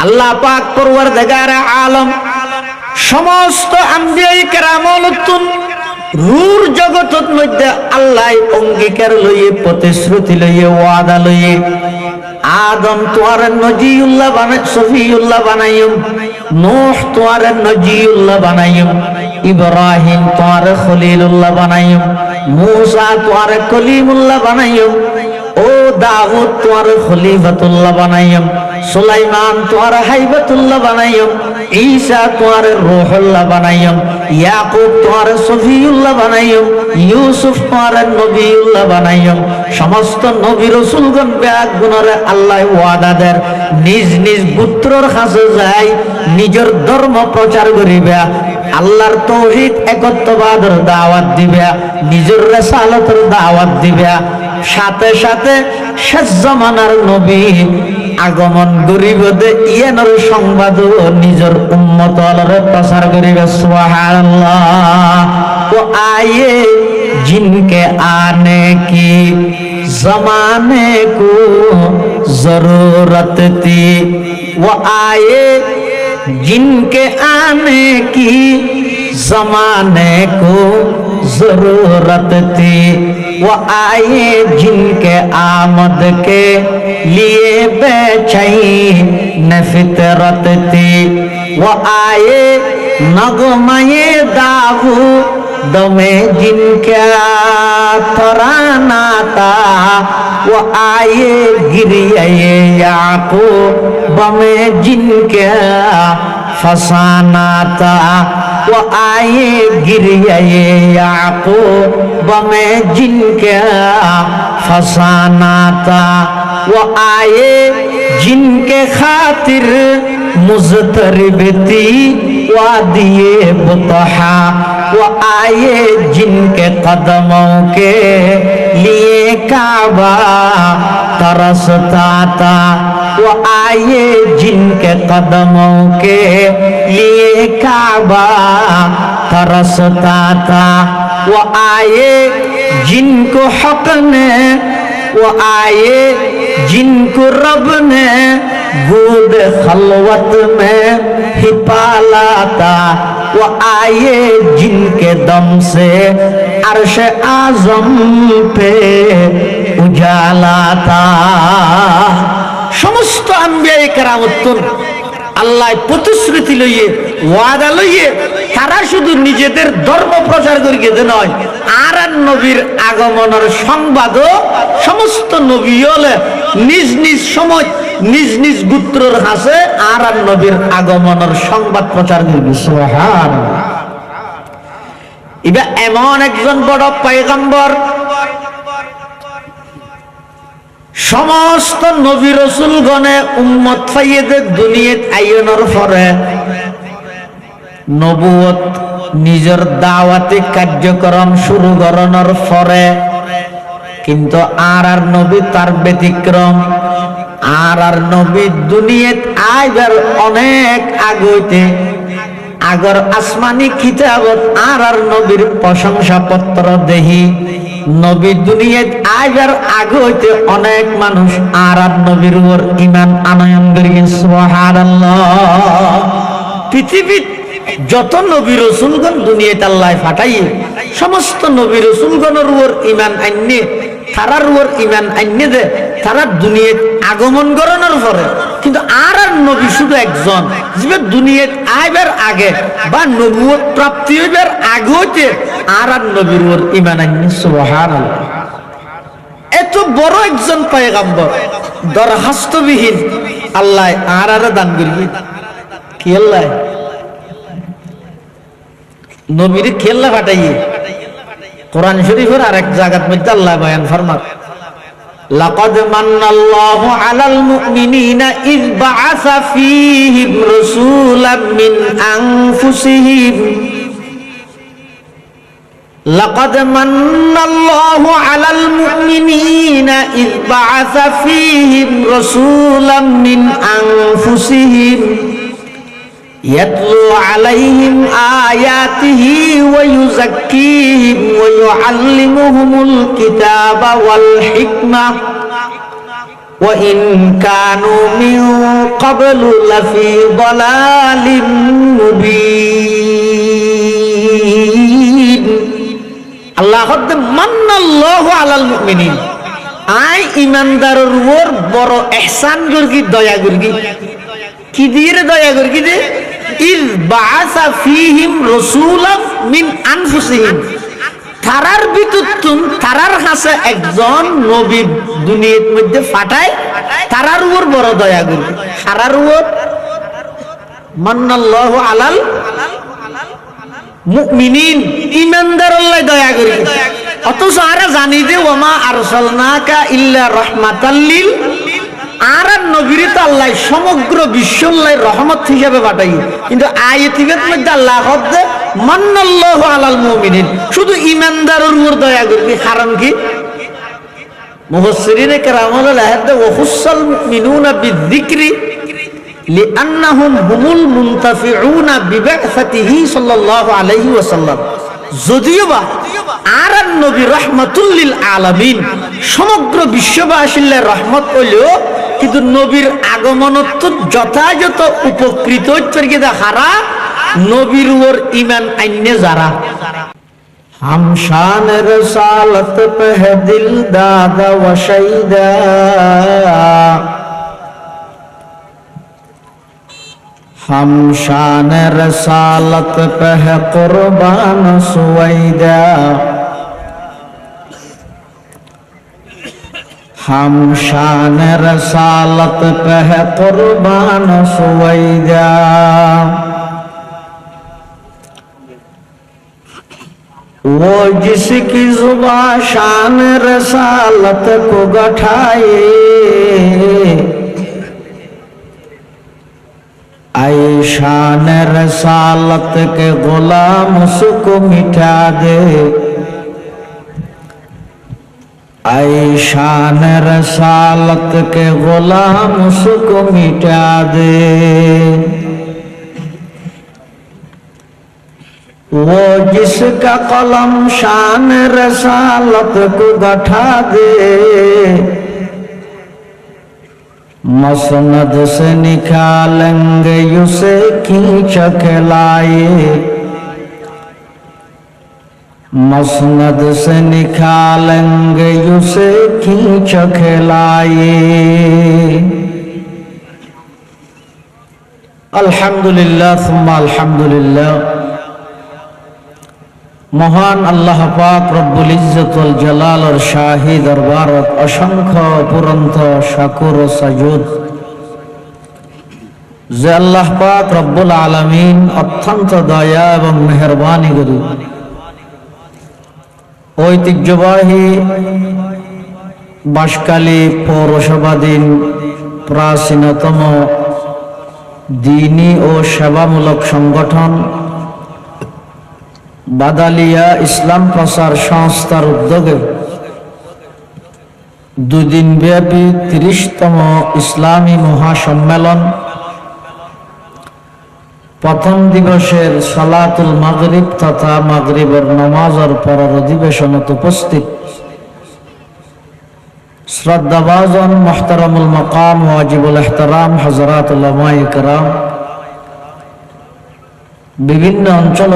আল্লাহ পাক পরওয়ারদিগার আলম সমস্ত আম্বিয়া কেরামতুন রূর জগতের মধ্যে আল্লাহ অঙ্গীকার লইয়ে প্রতিশ্রুতি লইয়ে ওয়াদা লইয়ে আদম তোয়ারে নজিউল্লাহ বানাই সফিউল্লাহ বানাইম নূহ তোয়ারে নজিউল্লাহ বানাইম ইব্রাহিম তোয়ারে খলিলুল্লাহ বানাইম মূসা তোয়ারে কলিমুল্লাহ বানাইম ও দাউদ তোয়ারে খলিফাতুল্লাহ বানাইম সুলাইমান তোয়ারে হাইবাতুল্লাহ বানাইম ঈসা তোয়ারে রূহুল্লাহ বানাইম ইয়াকুব তোয়ারে সফিউল্লাহ বানাইম ইউসুফ তোয়ারে নবিউল্লাহ বানাইম সমস্ত নবী রাসূলগণ ব্যাগ গুণরে আল্লাহ ওয়াদা দেন নিজ নিজ পুত্রর কাছে যায় নিজের ধর্ম প্রচার করিবে আল্লাহর তাওহীদ একত্ববাদের দাওয়াত দিবে নিজের রিসালাতের দাওয়াত দিবে সাথে সাথে শেষ জামানার নবী আগমন করিবে ইয়ানোর সংবাদ নিজের উম্মতরে প্রচার করিবে সুবহানাল্লাহ তো আয়ে जिनके आने की जमाने को जरूरत थी वो आए जिनके आने की जमाने को जरूरत थी वो आए जिनके आमद के लिए बेचैन फितरत थी वो आए नगमे दाऊ दमे जिनका तराना था वो आए गिरिए याकूब में जिनका फसाना था वो आए गिरिए याकूब में जिनका फसाना था वो आए जिनके खातिर मुज़तरिब थी वादिए बुतहा वो आए जिनके कदमों के लिए काबा तरसता था वो आए जिनके कदमों के लिए काबा तरसता था वो आए जिनको हक ने वो आए जिनको रब ने गोद खलवत में ही पाला था वो आए जिनके दम से अर्श आजम पे उजाला था समस्त अम्बिया केरामतुन আল্লাহ প্রতিশ্রুতি লইয়ে ওয়াদা লইয়ে তারা শুধু নিজেদের ধর্ম প্রচার করিয়ে নয় আর নবীর আগমনের সংবাদও সমস্ত নবী হলে নিজ নিজ সময় নিজ নিজ গোত্রের কাছে আর নবীর আগমনের সংবাদ প্রচার করবে সুবহানাল্লাহ ইবা এমন একজন বড় পয়গম্বর সমস্ত নবী রাসূলগণে উম্মত ফাইয়েদে দুনিয়াত আইয়নের পরে নবুয়ত নিজের দাওয়াতি কার্যক্রম শুরু করানোর পরে কিন্তু আর নবী তার ব্যতিক্রম আর নবী দুনিয়াত আইবার অনেক আগতে আগর আসমানি কিতাবত আর নবীর প্রশংসা পত্র দেহি নবী দুনিয়াত আইবার আগে হইতে অনেক মানুষ আর নবীর উপর ঈমান আনয়ন করিয়ে সুবহানাল্লাহ পৃথিবীর যত নবী রাসূলগণ দুনিয়াতে আল্লাহ পাঠাইয়ে সমস্ত নবী রাসূলগণের উপর ঈমান আননে তারার উপর ঈমান আননে দে তারা দুনিয়াত আগমন করানোর পরে কিন্তু আর নবী শুধু একজন যে দুনিয়াত আইবার আগে বা নবুয়ত প্রাপ্তি হইবার আগে হইতে আর নবীর উপর ঈমান আননে সুবহানাল্লাহ এত বড় একজন পয়গম্বর দরখাস্তবিহীন আল্লাহ আর দান করিয়ে কি আল্লাহ নবীর খেল্লা ফাটাইয়ে কোরআন শরীফের আরেক জায়গার মধ্যে আল্লাহ বয়ান ফরমান লাকাদ মান্নাল্লাহু আলাল মুমিনিনা ইয বাআসা ফীহিম রাসূলাম মিন আনফুসিহিম লাকাদ মান্নাল্লাহু আলাল মুমিনিনা ইয বাআসা ফীহিম রাসূলাম মিন আনফুসিহিম يتلو عليهم آياته ويزكيهم ويعلمهم الكتاب والحكمة وإن كانوا من قبل لفي ضلال مبين আল্লাহ মান্নাল্লাহু আলাল মুমিনিন আই ইমানদারের উপর বড় ইহসান করগি দয়া করগি কি দিয়ে দয়া করগি দে ইল বাআসা ফীহিম রাসূলাম মিন আনফুসিহিম তারার ভিতরতুন তারার কাছে একজন নবী দুনিয়ার মধ্যে পাঠায় তারার উপর বড় দয়া করগি তারার উপর মান্নাল্লাহু আলাল মুমিনিন ইমানদার আল্লাহ দয়া করে অথচ আরা জানি যে ওমা আরসালনাকা ইল্লা রাহমাতাল লিল আর নবীর তো আল্লাহ সমগ্র বিশ্বল্লাহ রহমত হিসেবে পাঠাই কিন্তু আয়াতের মধ্যে আল্লাহ শব্দ মান্নাল্লাহু আলাল মুমিনিন শুধু ইমানদারের উপর দয়া করবে কারণ কি মুফাসসিরিনে কেরামুল আহাদ ওয়া খুসাল মুমিনুনা বিযিকরি লিআন্নাহুম হুমুল মুনতাফিউনা বিবা'সাতিহি সাল্লাল্লাহু আলাইহি ওয়াসাল্লাম যদিও বা আর নবী রাহমাতুল লিল আলামিন সমগ্র বিশ্ববাসীর রহমত হইলেও কিন্তু নবীর আগমনত যথাযথ উপকৃত হচ্ছে হারা নবীর উপর ঈমান আইনে যারা हम शान रसालत पे है दिल दादा व शहीदा हम शान रसालत पे है कुर्बान सुवैदा हम शान रसालत पे है कुर्बान सुवैदा वो जिसकी जुबान शान रसालत को गठाए आए शान रसालत के गुलाम उसको मिटा दे आए शान रसालत के गुलाम उसको मिटा दे वो जिसका कलम शान रसालत को गठा दे मसनद से निकालेंगे उसे खींच के लाए मसनद से निकालेंगे उसे खींच के लाए अल्हम्दुलिल्लाह सुम्मा अल्हम्दुलिल्लाह মহান আল্লাহ পাক রব্বুল ইজ্জত ওয়াল জালালের শাহী দরবারত অসংখ্য পুরন্ত শাকুর ও সাজুদ যে আল্লাহ পাক রব্বুল আলামিন অত্যন্ত দয়া এবং মেহেরবানি করে ঐতিহ্যবাহী বাঁশখালী পৌরসভাধীন প্রাচীনতম দ্বীনি ও সেবামূলক সংগঠন বাদালিয়া ইসলাম প্রচার সংস্থার উদ্যোগে দুদিন ব্যাপী ৩০তম ইসলামী মহাসম্মেলন প্রথম দিবসের সালাতুল মাগরিব তথা মাগরিবের নামাজের পরের অধিবেশনত উপস্থিত শ্রদ্ধাভাজন মুহতারামুল মাকাম ওয়াজিবুল ইহতারাম হযরত উলামায়ে কেরাম বিভিন্ন অঞ্চল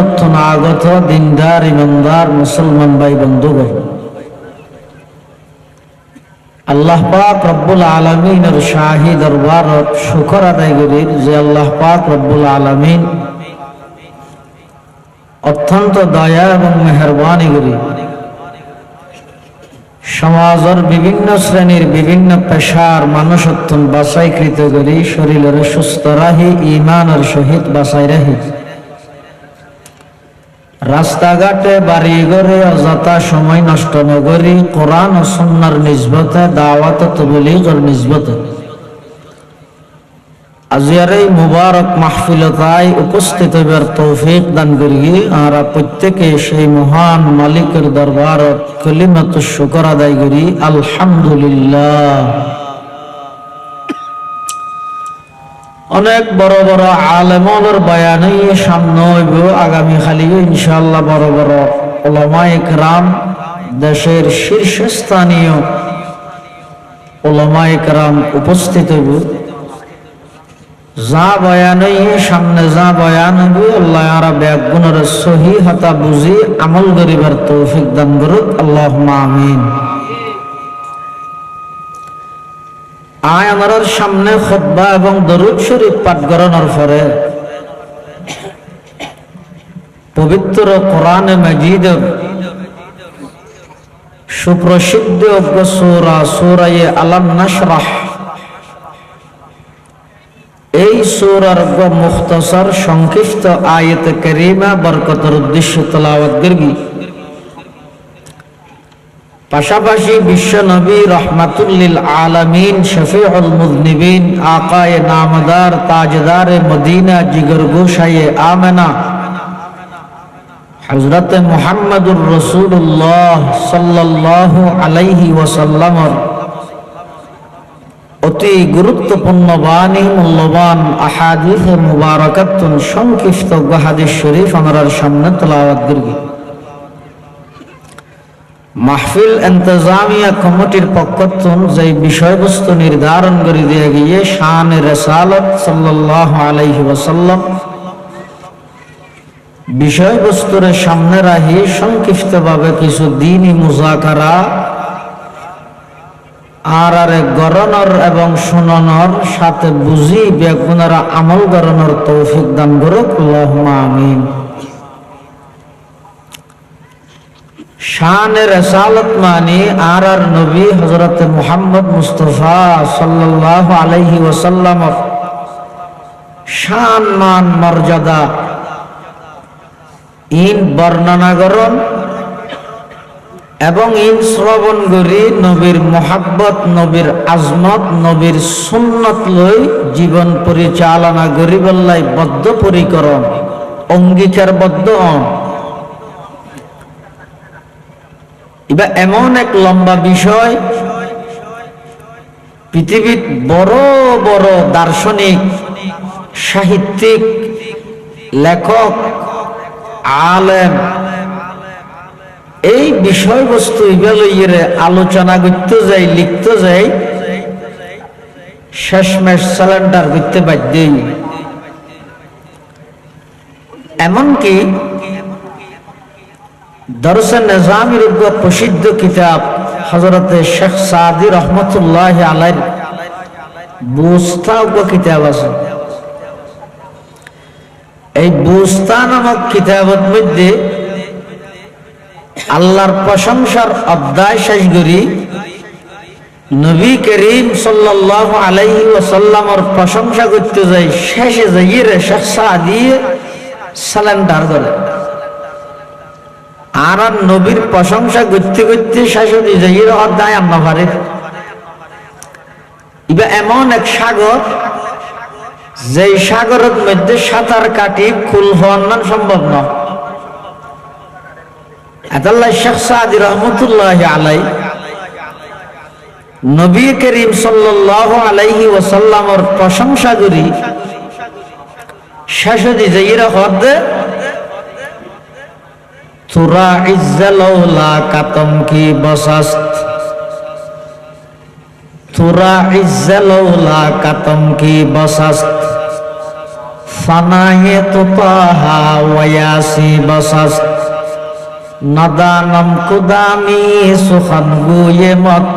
আগত দিনদার ইমানদার মুসলমান ভাই বন্ধুগণ আল্লাহ পাক রব্বুল আলামিনের শাহী দরবারত শুকর আদায় করি যে আল্লাহ পাক রব্বুল আলামিন অত্যন্ত দয়া এবং মেহেরবানি করি সমাজের বিভিন্ন শ্রেণীর বিভিন্ন পেশার মানুষত্ব বাছাইকৃত করি শরীরের সুস্থ রাহি ঈমানের সহিত বাছাই রাহি রাস্তাঘাটে বাড়ি ঘরে অযথা সময় নষ্ট নগরী কোরআন ও সুন্নাহর নিসবতে দাওয়াত ও তাবলীগের নিসবতে আজিয়ার এই মুবারক মাহফিলতায় উপস্থিত হবার তৌফিক দান করি আর প্রত্যেকে সেই মহান মালিকের দরবারত কালিমাতুশ শুকর আদায় করি আলহামদুলিল্লাহ। অনেক বড় বড় আলেমদের বয়ানে সামনে হইব আগামী খালি ইনশাআল্লাহ বড় বড় উলামায়ে কেরাম দেশের শীর্ষস্থানীয় উলামায়ে কেরাম উপস্থিত হইব। যা বয়ান সামনে যা বয়ান হইব আল্লাহ আর ব্যাগুণের সহিহতা বুঝি আমল করিবার তৌফিক দান করুক, আল্লাহুম্মা আমিন। আয় আমার সামনে খুতবা এবং দরুদ শরীফ পাঠ করানোর পরে পবিত্র কোরআনে মাজিদের সুপ্রসিদ্ধ সূরা সূরা আলাম নাশরাহ, এই সূরার মুখতাসার সংক্ষিপ্ত আয়াত কারীমা বরকতের উদ্দেশ্যে তেলাওয়াত করবি। পাশাপাশি বিশ্ব নবী রহমাতুল লিল আলামিন শফিউল মুযনিবিন আকায়ে নামদার তাজদারে মদিনা জিগর গোশায়ে আমেনা হযরত মুহাম্মদুর রাসূলুল্লাহ সাল্লাল্লাহু আলাইহি ওয়াসাল্লামের অতি গুরুত্বপূর্ণ বাণী মূল্যবান আহাদিসে মুবারাকাতুন সংক্ষিপ্ত হাদিস শরীফ আমার সামনে তেলাওয়াত করবি। মাহফিল ইন্তজামিয়া কমিটির পক্ষ থেকে যে বিষয়বস্তু নির্ধারণ করে দিয়ে গিয়ে শান রাসালাত সাল্লাল্লাহু আলাইহি ওয়াসাল্লাম বিষয়বস্তুর সামনে রাখি সংক্ষিপ্তভাবে কিছু দ্বীনি মুযাকারা আর গরণর এবং শুনানোর সাথে বুঝি বেগুনারা আমল করানোর তৌফিক দান করুক, আল্লাহুম্মা আমিন। শান রাসালাত মানে আর নবী হযরত মুহাম্মদ মুস্তাফা সাল্লাল্লাহু আলাইহি ওয়াসাল্লাম শান মান মর্যাদা ইন বর্ণনা করন এবং ইন শ্রবণ করি নবীর মোহাব্বত, নবীর আজমত, নবীর সুন্নত লই জীবন পরিচালনা করিবার বদ্ধপরিকরণ অঙ্গীকারবদ্ধ হন। এবার এমন এক লম্বা বিষয়, পৃথিবীর বড় বড় দার্শনিক, সাহিত্যিক, লেখক, আলেম এই বিষয়বস্তু এগুলো আলোচনা করতে যাই, লিখতে যাই, শেষমেশ সিলিন্ডার করতে বাধ্যই। এমনকি দরসে নিজামির প্রসিদ্ধ কিতাব হযরত শেখ সাদি রহমতুল্লাহ আলাইহির বুস্তা কিতাব আছে। এই বুস্তা নামক কিতাবের মধ্যে আল্লাহর প্রশংসার অধ্যায় শেষ করি নবী করিম সাল্লাল্লাহু আলাইহি ওয়াসাল্লামের প্রশংসা করতে যাই, শেষে যাইয়ে শেখ সাদি সিলিন্ডার করে আর নবীর প্রশংসা করতে করতে শেষে যাইয়ে অধ্যায় আম্মা পারে। এবার এমন এক সাগর, যে সাগরের মধ্যে সাঁতার কাটি কুল হওয়ার সম্ভব নয়। আল্লাহ শেখ সাদি রহমতুল্লাহ আলাই নবী করিম সাল্লাল্লাহু আলাইহি ওয়াসাল্লামের প্রশংসা করি শেষে যাইরা হদে তুরা ইজ্জালাউলা কাতম কি বসাস্ত, তুরা ইজ্জালাউলা কাতম কি বসাস্ত, ফানায়ে তুতাহা ওয়ায়াসি বসাস্ত, নাদানম কুদামি সুখান গুয়ে মত,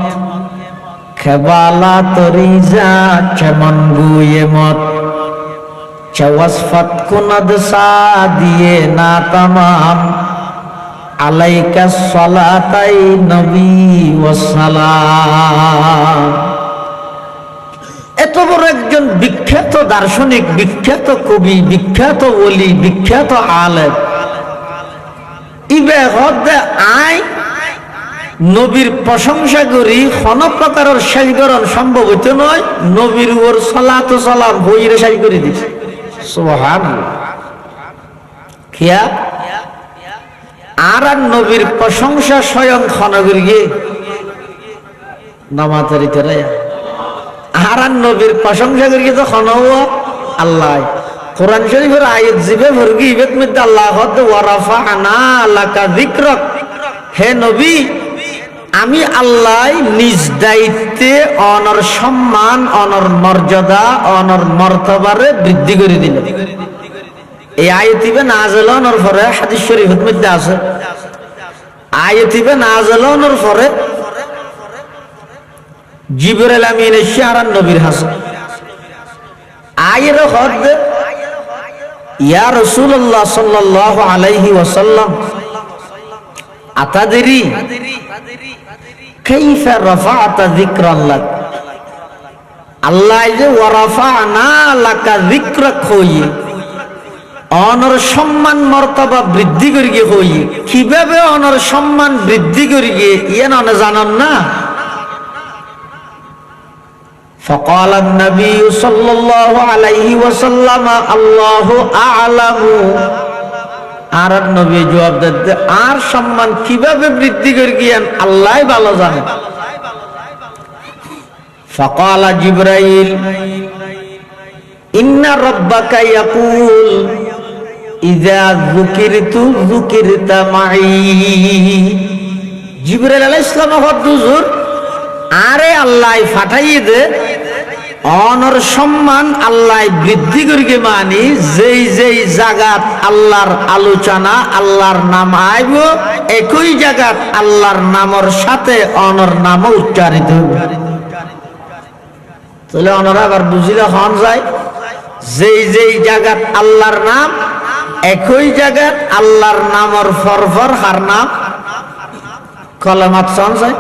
খেবালা তরিজা চমন গুয়ে মত, চওয়াসফত কুনদ সা দিয়ে না তামাম, আলাইকা সালাতাই নবী ওয়াসসালাম। এত বড় একজন বিখ্যাত দার্শনিক, বিখ্যাত কবি, বিখ্যাত ওলি, বিখ্যাত আলেম ইবে হদে আয় নবীর প্রশংসা করি কোন প্রকারের শেষকরণ সম্ভব হইতে নয়, নবীর উপর সালাত ও সালাম বইরে শেষ করে দিছে। সুবহানাল্লাহ। কিয়া আর নবীর প্রশংসা স্বয়ং খনগরিয়ে নামাজের ভিতরে আর নবীর প্রশংসা করিয়ে তো খনও আল্লাহ কোরআন শরীফের আয়াত জিবে ভরগি ইবেত মধ্যে আল্লাহ হদ ওয়া রাফা'না লাকা যিকরাক, হে নবী আমি আল্লাহ নিজ দায়িত্বে অনর সম্মান, অনর মর্যাদা, অনর মর্তবারে বৃদ্ধি করে দিল। এই আয়াতিবে নাযিল হওয়ার পরে হাদিস শরীফের মধ্যে আছে, আয়াতিবে নাযিল হওয়ার পরে জিবরাইল আমিন এসে আর নবীর হাসান আয়ের হদ ইয়া রাসূলুল্লাহ সাল্লাল্লাহু আলাইহি ওয়াসাল্লাম আতাদরি কাইফা রাফা'তা যিকরাল্লাহ, আল্লাহ যে ওয়ারাফা'না লাকা যিকরাক হইয়ে অনর সম্মান মর্তবা বৃদ্ধি করি গিয়ে হইয়ে, কিভাবে অনর সম্মান বৃদ্ধি করি গিয়ে ইয়ে না জানান না। فقال النبي صلى الله عليه وسلم الله أعلم, আর নবী জবাব দিতে আর সম্মান কিভাবে বৃদ্ধি করে গিয়েন আল্লাহই ভালো জানেন। فقال جبرائيل إن ربك يقول إذا ذكرت ذكرت معي। জিবরাইল আলাইহিস সালাম হুজুর আরে আল্লাহ ফাটাইয়ে দে অনর সম্মান আল্লাহ বৃদ্ধি করিকে মানি যেই যেই জায়গাত আল্লাহর আলোচনা আল্লাহর নাম আইব একই জায়গাত আল্লাহর নামর সাথে অনর নাম উচ্চারিত হবে। তাহলে অনরা আবার বুঝিলে হন যায় যেই যেই জায়গাত আল্লাহর নাম একই জায়গাত আল্লাহর নামর ফরফর হার নাম কলমাত শোন যায়।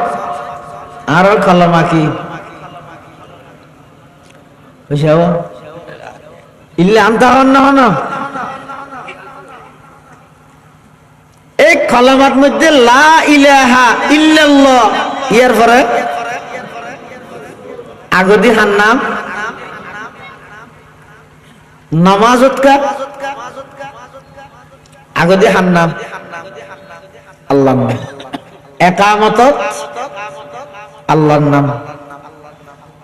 আর কলমা কি ইল্লা আনতা হন এই কলমার মধ্যে লা ইলাহা ইল্লাল্লাহ ইয়ার পরে আগদি হার নাম নামাজত কা আগদি হার নাম আল্লাহ, একামতত আল্লাহর নাম।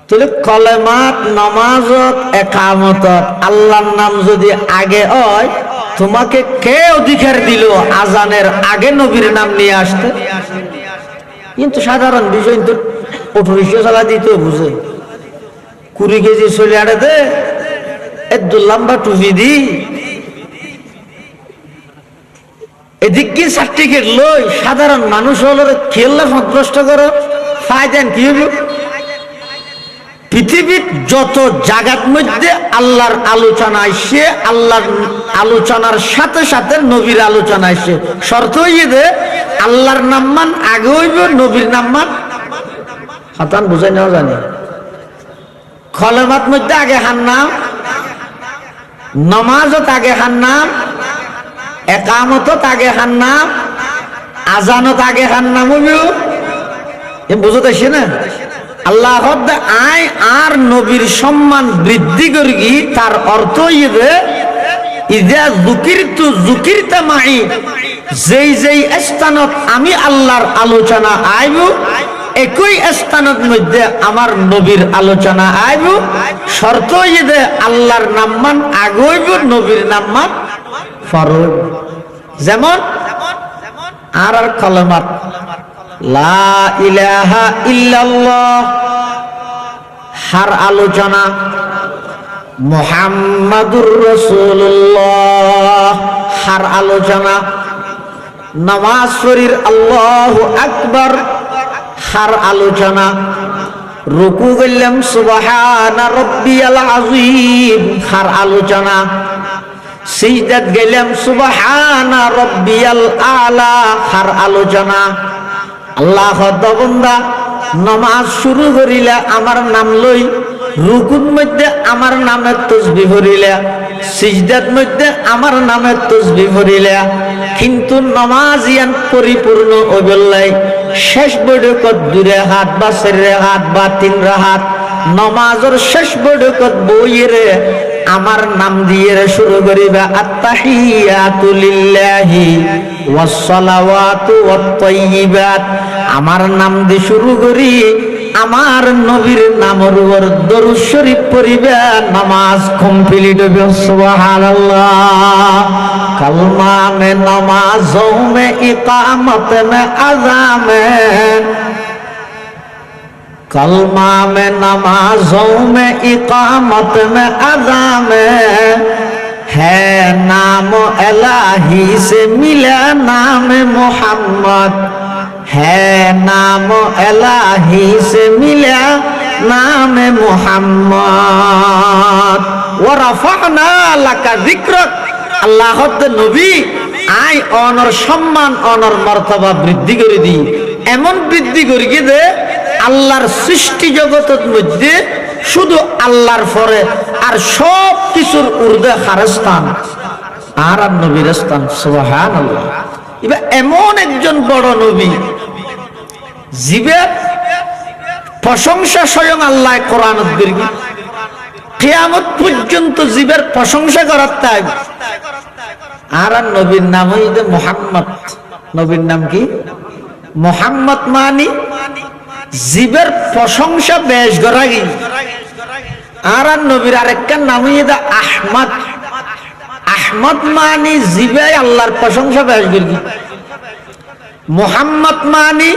তাহলে কলেমাত নামাজত একামতত আল্লাহর নাম যদি আগে হয়, তোমাকে কে অধিকার দিল আজানের আগে নবীর নাম নিয়ে আসতে? কিন্তু সাধারণ বিষয় তো অটো রিক্সা চালা দিতে বুঝে 20 কেজি চলে আড়ে দে এত লম্বা টুপি দি এদিক কি সার্টিফিকেট লই সাধারণ মানুষ হল খেললে সন্তুষ্ট করো ফায়দেন কি হইব? পৃথিবীর যত জায়গার মধ্যে আল্লাহর আলোচনা আসছে, আল্লাহর আলোচনার সাথে সাথে নবীর আলোচনা আসছে, শর্ত হইয়ে দে আল্লাহর নামমান আগে হইব, নবীর নামমান হাতান বুঝাই নেওয়া জানি। কলেমাত মধ্যে আগে হার নাম, নমাজত আগে হার নাম, একামতত আগে হার নাম, আজানত আগে হার নাম হইব। বুঝতে আসছে না? আল্লাহ আয় আর নবীর সম্মান বৃদ্ধি করি তার অর্থ ইয়ে ইদা যুকিরতু যুকিরতা মাই, যেই যেই স্থানত আমি আল্লাহর আলোচনা আইব একই স্থানের মধ্যে আমার নবীর আলোচনা আইব, শর্ত ইয়ে আল্লাহর নামমান আগইব নবীর নামমান ফরজ। যেমন আর কলমাত লা ইলাহা ইল্লাল্লাহ হার আলোচনা, মুহাম্মাদুর রাসূলুল্লাহ হার আলোচনা, নামাজ শরীর আল্লাহু আকবার হার আলোচনা, রুকু করলাম সুবহানা রাব্বিয়াল আযীম হার আলোচনা, সিজদাত গেলাম সুবহানা রাব্বিয়াল আলা হার আলোচনা। আল্লাহ বান্দা নামাজ শুরু করিলা আমার নাম লই, রুকুর মধ্যে আমার নামের তাসবিহ করিলা, সিজদার মধ্যে আমার নামের তাসবিহ করিলা, কিন্তু নামাজ ইয়ান পরিপূর্ণ হইবলাই শেষ বৈঠকত 2 রাকাত বা 4 রাকাত বা 3 রাকাত নামাজের শেষ বৈঠকত বইরে আমার নাম দিয়ে শুরু করিবা আত্তাহিয়াতু লিল্লাহি ওয়াস সালাওয়াতু ওয়াত তাইয়্যিবাত, আমার নাম দিয়ে শুরু করি, আমার নবীর নামের উপর দরুদ শরীফ পড়িবা, নামাজ কমপ্লিট হবে। সুবহানাল্লাহ। কালমা মে নামাজোं में इकामत में अज़ा में कलमा में नमाजों में इकामत में अज़ा में है नाम इलाही से मिला नाम मोहम्मद, है नाम इलाही से मिला नाम मोहम्मद। व रफ़अना लका ज़िक्रक, अल्लाह नबी आय অনর সম্মান অনর মর্তবা বৃদ্ধি করে দি, এমন বৃদ্ধি করি দে আল্লাহর সৃষ্টি জগতের মধ্যে শুধু আল্লাহর পরে আর সব কিছুর ঊর্ধ্বে খারস্থান আর নবীর স্থান। সুবহানাল্লাহ। এবার এমন একজন বড় নবী জীবের প্রশংসা স্বয়ং আল্লাহ কোরআনত দিরগি, কিয়ামত পর্যন্ত জীবের প্রশংসা করার তাই। আর নবীর নাম হইছে মুহাম্মদ। নবীর নাম কি? মুহাম্মদ মানি জীবের প্রশংসা বেশ গরাগি। আর নবীর আরেকটা নাম হইছে আহমদ। আহমদ মানি জীবে আল্লাহর প্রশংসা বেশ গরি। মুহাম্মদ মানি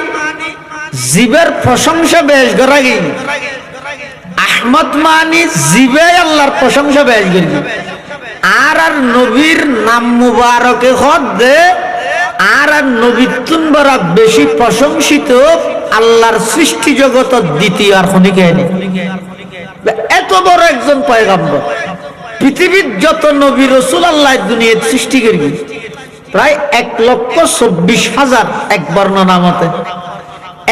জীবের প্রশংসা বেশ গরাগি। আহমদ মানি জীবে আল্লাহর প্রশংসা বেশ গরি। আর নবীর নাম মুবারকে হদ দে আর নবীর তুন বড় বেশি প্রশংসিত আল্লাহর সৃষ্টি জগতের দ্বিতীয় আর খনিকে এত বড় একজন পয়গম্বর। পৃথিবীর যত নবী রাসূল আল্লাহ দুনিয়ায় সৃষ্টি করি প্রায় 1,24,000, এক বর্ণনা মতে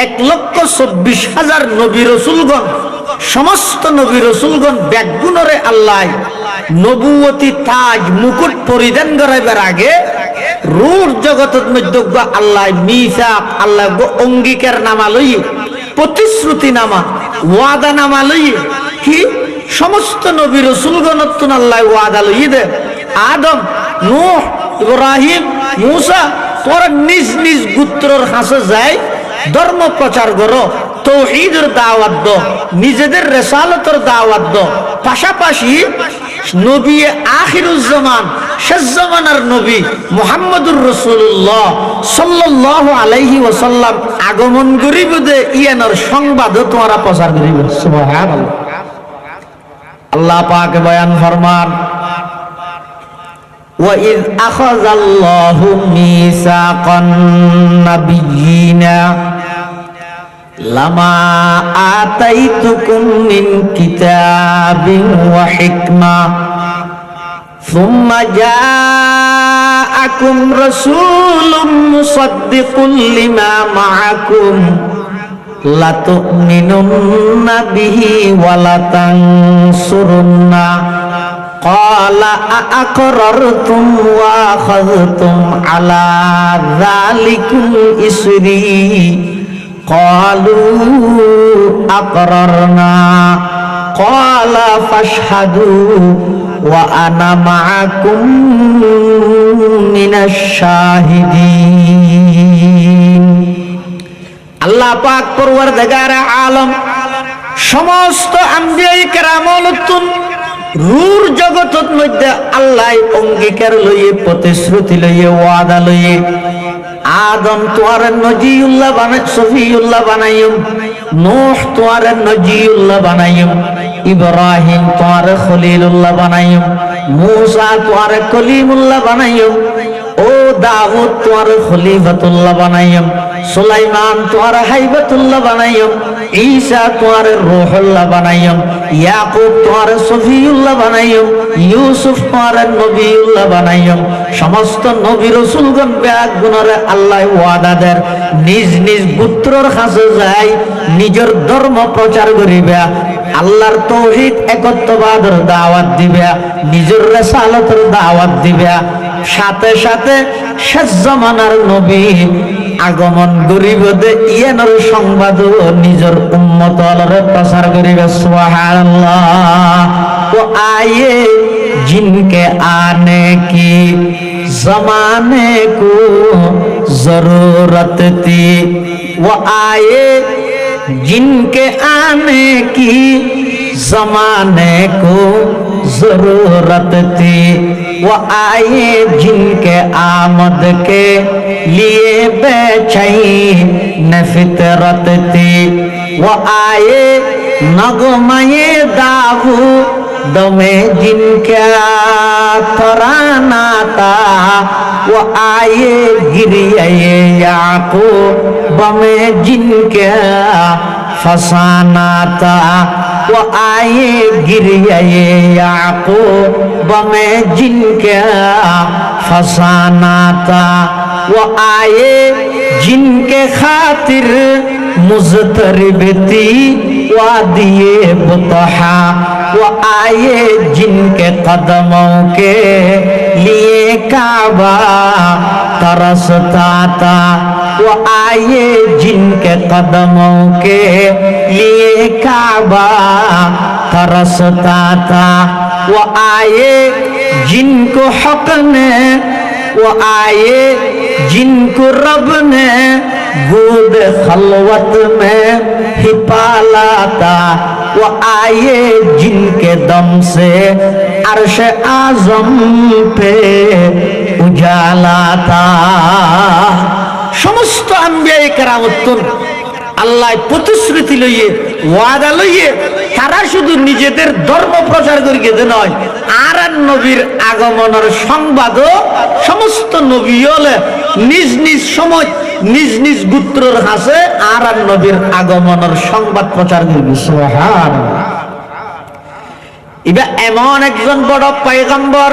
1,24,000 নবী রাসূলগণ, সমস্ত নবী রাসূলগণ ব্যাগুণরে আল্লাহ নবুয়তি তাজ মুকুট পরিধান করাইবার আগে রূর জগতের মধ্যে আল্লাহ মিসাক, আল্লাহ অঙ্গীকার নামা লইয়ে, প্রতিশ্রুতি নামা, ওয়াদা নামা লইয়ে কি সমস্ত নবী রাসূলগণের তুন আল্লাহ ওয়াদা লইয়ে দে। আদম, নূহ, ইব্রাহিম, মূসা তোরা নিজ নিজ গোত্রর কাছে যায় ধর্ম প্রচার করো, তৌহিদের দাওয়াত দাও, নিজেদের রিসালাতের দাওয়াত দাও। পাশাপাশি নবী আখিরুজ জামান, শেষ জামানার নবী মুহাম্মদুর রাসূলুল্লাহ সাল্লাল্লাহু আলাইহি ওয়াসাল্লাম আগমন করিব দে ইয়ানোর সংবাদ তোমরা প্রচার করিব। সুবহানাল্লাহ। আল্লাহ পাক বয়ান ফরমান, وَإِذْ أَخَذَ اللَّهُ مِيثَاقَ النَّبِيِّينَ لَمَا آتَيْتُكُم مِّن كِتَابٍ وَحِكْمَةٍ ثُمَّ جَاءَكُمْ رَسُولٌ مُصَدِّقٌ لِّمَا مَعَكُمْ لَتُؤْمِنُنَّ بِهِ وَلَتَنصُرُنَّهُ قال أأقررتم وأخذتم على ذلكم إصري قالوا أقررنا قال فاشهدوا وأنا معكم من الشاهدين। আল্লাহ পাক পরওয়ারদিগার আলম সমস্ত আম্বিয়ায়ে কেরামতুন রূর জগতের মধ্যে আল্লাহ অঙ্গীকার লইয়ে, প্রতিশ্রুতি লইয়ে, ওয়াদা লইয়ে আদম তোয়ার নজিউল্লাহ বানাই, সফিউল্লাহ বানাইম, নূহ তোয়ার নজিউল্লাহ বানাইম, ইব্রাহিম তোয়ার খলিলুল্লাহ বানাইম, মূসা তোয়ার কলিমুল্লাহ বানাইম, ও দাউদ তোয়ার খলিফাতুল্লাহ বানাইম, সুলাইমান তোয়ার হাইবাতুল্লাহ বানাইম, ঈসা তোয়ার রূহুল্লাহ বানাইম, ইয়াকুব তোয়ার সফিউল্লাহ বানাইম, ইউসুফ তোয়ার নবিউল্লাহ বানাইম। সমস্ত নবী রাসূলগণ ব্যাগ গুণরে আল্লাহ ওয়াদা দেন নিজ নিজ পুত্রর কাছে যায়, নিজের ধর্ম প্রচার করিবা, আল্লাহর তাওহীদ একত্ববাদের দাওয়াত দিবা, নিজের রিসালাতের দাওয়াত দিবা। সাথে সাথে শেষ জামানার নবী আগমন করিব দে ইয়ানোর সংবাদ নিজের উম্মতরে প্রচার করিবে। সুবহানাল্লাহ। তো আয়ে जिनके आने की जमाने को जरूरत थी, वो आए जिनके आने की जमाने को जरूरत थी, वो आए जिनके आमद के लिए बेचैन फितरत थी। वो आए नगमाए दाऊ दमे जिनका तराना था वो आए गिरिए याकूब में जिनका फसाना था वो आए गिरिए याकूब में जिनका फसाना था वो आए जिनके खातिर मुज़तरबती वादिए बुतहा वो आए जिनके कदमों के लिए काबा तरसता था वो आए जिनके कदमों के लिए काबा तरसता था वो आए जिनको हक ने वो आए जिनको रब ने गोद खलवत में ही पाला था वो आए जिनके दम से अर्श आजम पे उजाला था समस्त अंबिया केरामतुन আল্লাহ প্রতিশ্রুতি লইয়ে ওয়াদা লইয়ে তারা শুধু নিজেদের ধর্ম প্রচার করি গেছে নয় আর নবীর আগমনের সংবাদও সমস্ত নবী হলে নিজ নিজ সময় নিজ নিজ গোত্রের কাছে আর নবীর আগমনের সংবাদ প্রচার করবে সুবহানাল্লাহ ইবা এমন একজন বড় পয়গম্বর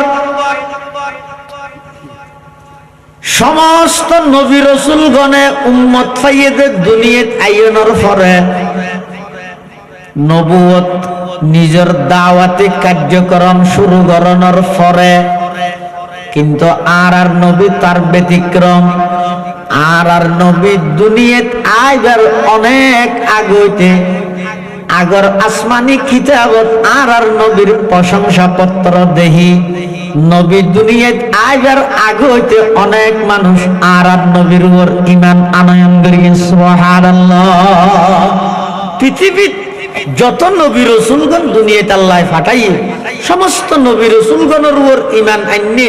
সমস্ত নবী রাসূলগণে উম্মত ফাইয়েদের দুনিয়াত আইয়নের পরে নবুয়ত নিজের দাওয়াতি কার্যক্রম শুরু করানোর পরে কিন্তু আর নবী তার ব্যতিক্রম আর নবী দুনিয়াত আইবার অনেক আগতে আগর আসমানি কিতাবত আর নবীর প্রশংসা পত্র দেহি নবী দুনিয়াত আইবার আগে হইতে অনেক মানুষ আর নবীর উপর ঈমান আনয়ন করিয়ে সুবহানাল্লাহ পৃথিবীত যত নবী রাসূলগণ দুনিয়াত আল্লাহ পাঠাই সমস্ত নবী রাসূলগণের উপর ঈমান আননে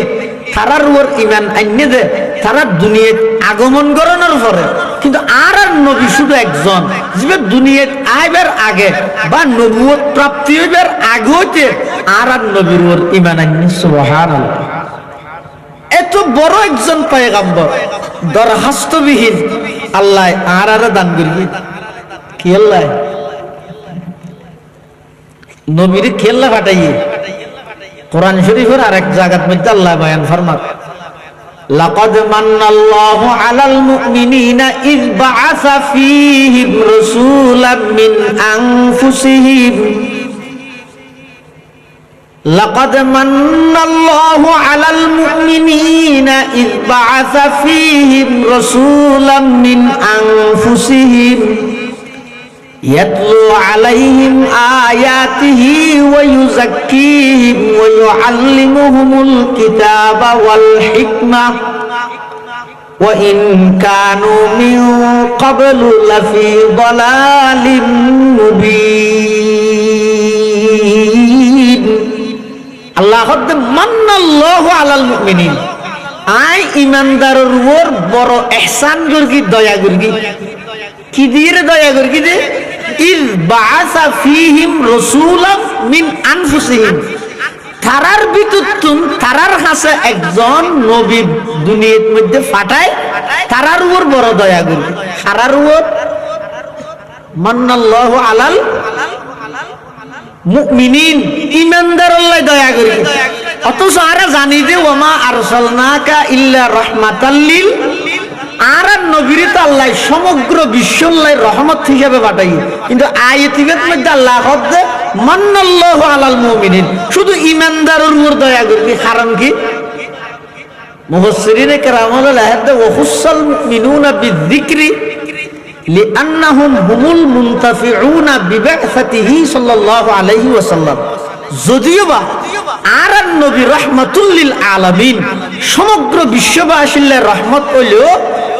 তারার উপর ঈমান আননে দে তারা দুনিয়াত আগমন করানোর পরে কিন্তু আর নবী শুধু একজন যে দুনিয়াত আইবার আগে বা নবুয়ত প্রাপ্তি হইবার আগে হইতে আর নবীর উপর ঈমান আননি সুবহানাল্লাহ এত বড় একজন পয়গম্বর দরখাস্তবিহীন আল্লাহ আর দান করবে কি আল্লাহ নবীর খেলা ফাটাইয়ে কোরআন শরীফের আরেক জায়গার মধ্যে আল্লাহ বয়ান ফরমান لقد من الله على المؤمنين إذ بعث فيهم رسولا من أنفسهم لقد من الله على المؤمنين إذ بعث فيهم رسولا من أنفسهم يتلو عليهم آياته ويزكيهم ويعلمهم الكتاب والحكمة وإن كانوا من قبل لفي ضلال مبين الله قد من الله على المؤمنين আই ইমানদারের উপর বড় ইহসান করগি দয়া করগি কি দিয়ে দয়া করগি দে ইজ বাআসা ফীহিম রাসূলাম মিন আনফুসিহিম তারার ভিতরতুন তারার কাছে একজন নবী দুনিয়ার মধ্যে পাঠায় তারার উপর বড় দয়া করগি তারার উপর মান্নাল্লাহু আলাল মুমিনিন ইমানদার আল্লাহ দয়া করগি অথচ আরা জানি যে ওমা আরসালনাকা ইল্লা রাহমাতাল লিল আর নবীর তো আল্লাহ সমগ্র বিশ্বল্লাহ রহমত হিসাবে পাঠাই কিন্তু আয়াতের মধ্যে আল্লাহ হচ্ছে মান্নাল্লাহু আলাল মুমিনিন শুধু ঈমানদারের উপর দয়া করবে কারণ কি মুফাসসিরিনে কেরামুল আহাদ ওয়া খুসাল মুমিনুনা বিযিকরি লিআন্নাহুম হুমুল মুনতাফিউনা বিবা'সাতিহি সাল্লাল্লাহু আলাইহি ওয়াসাল্লাম যদিও বা আর নবী রাহমাতুল লিল আলামিন সমগ্র বিশ্ববাসীর রহমত হইলেও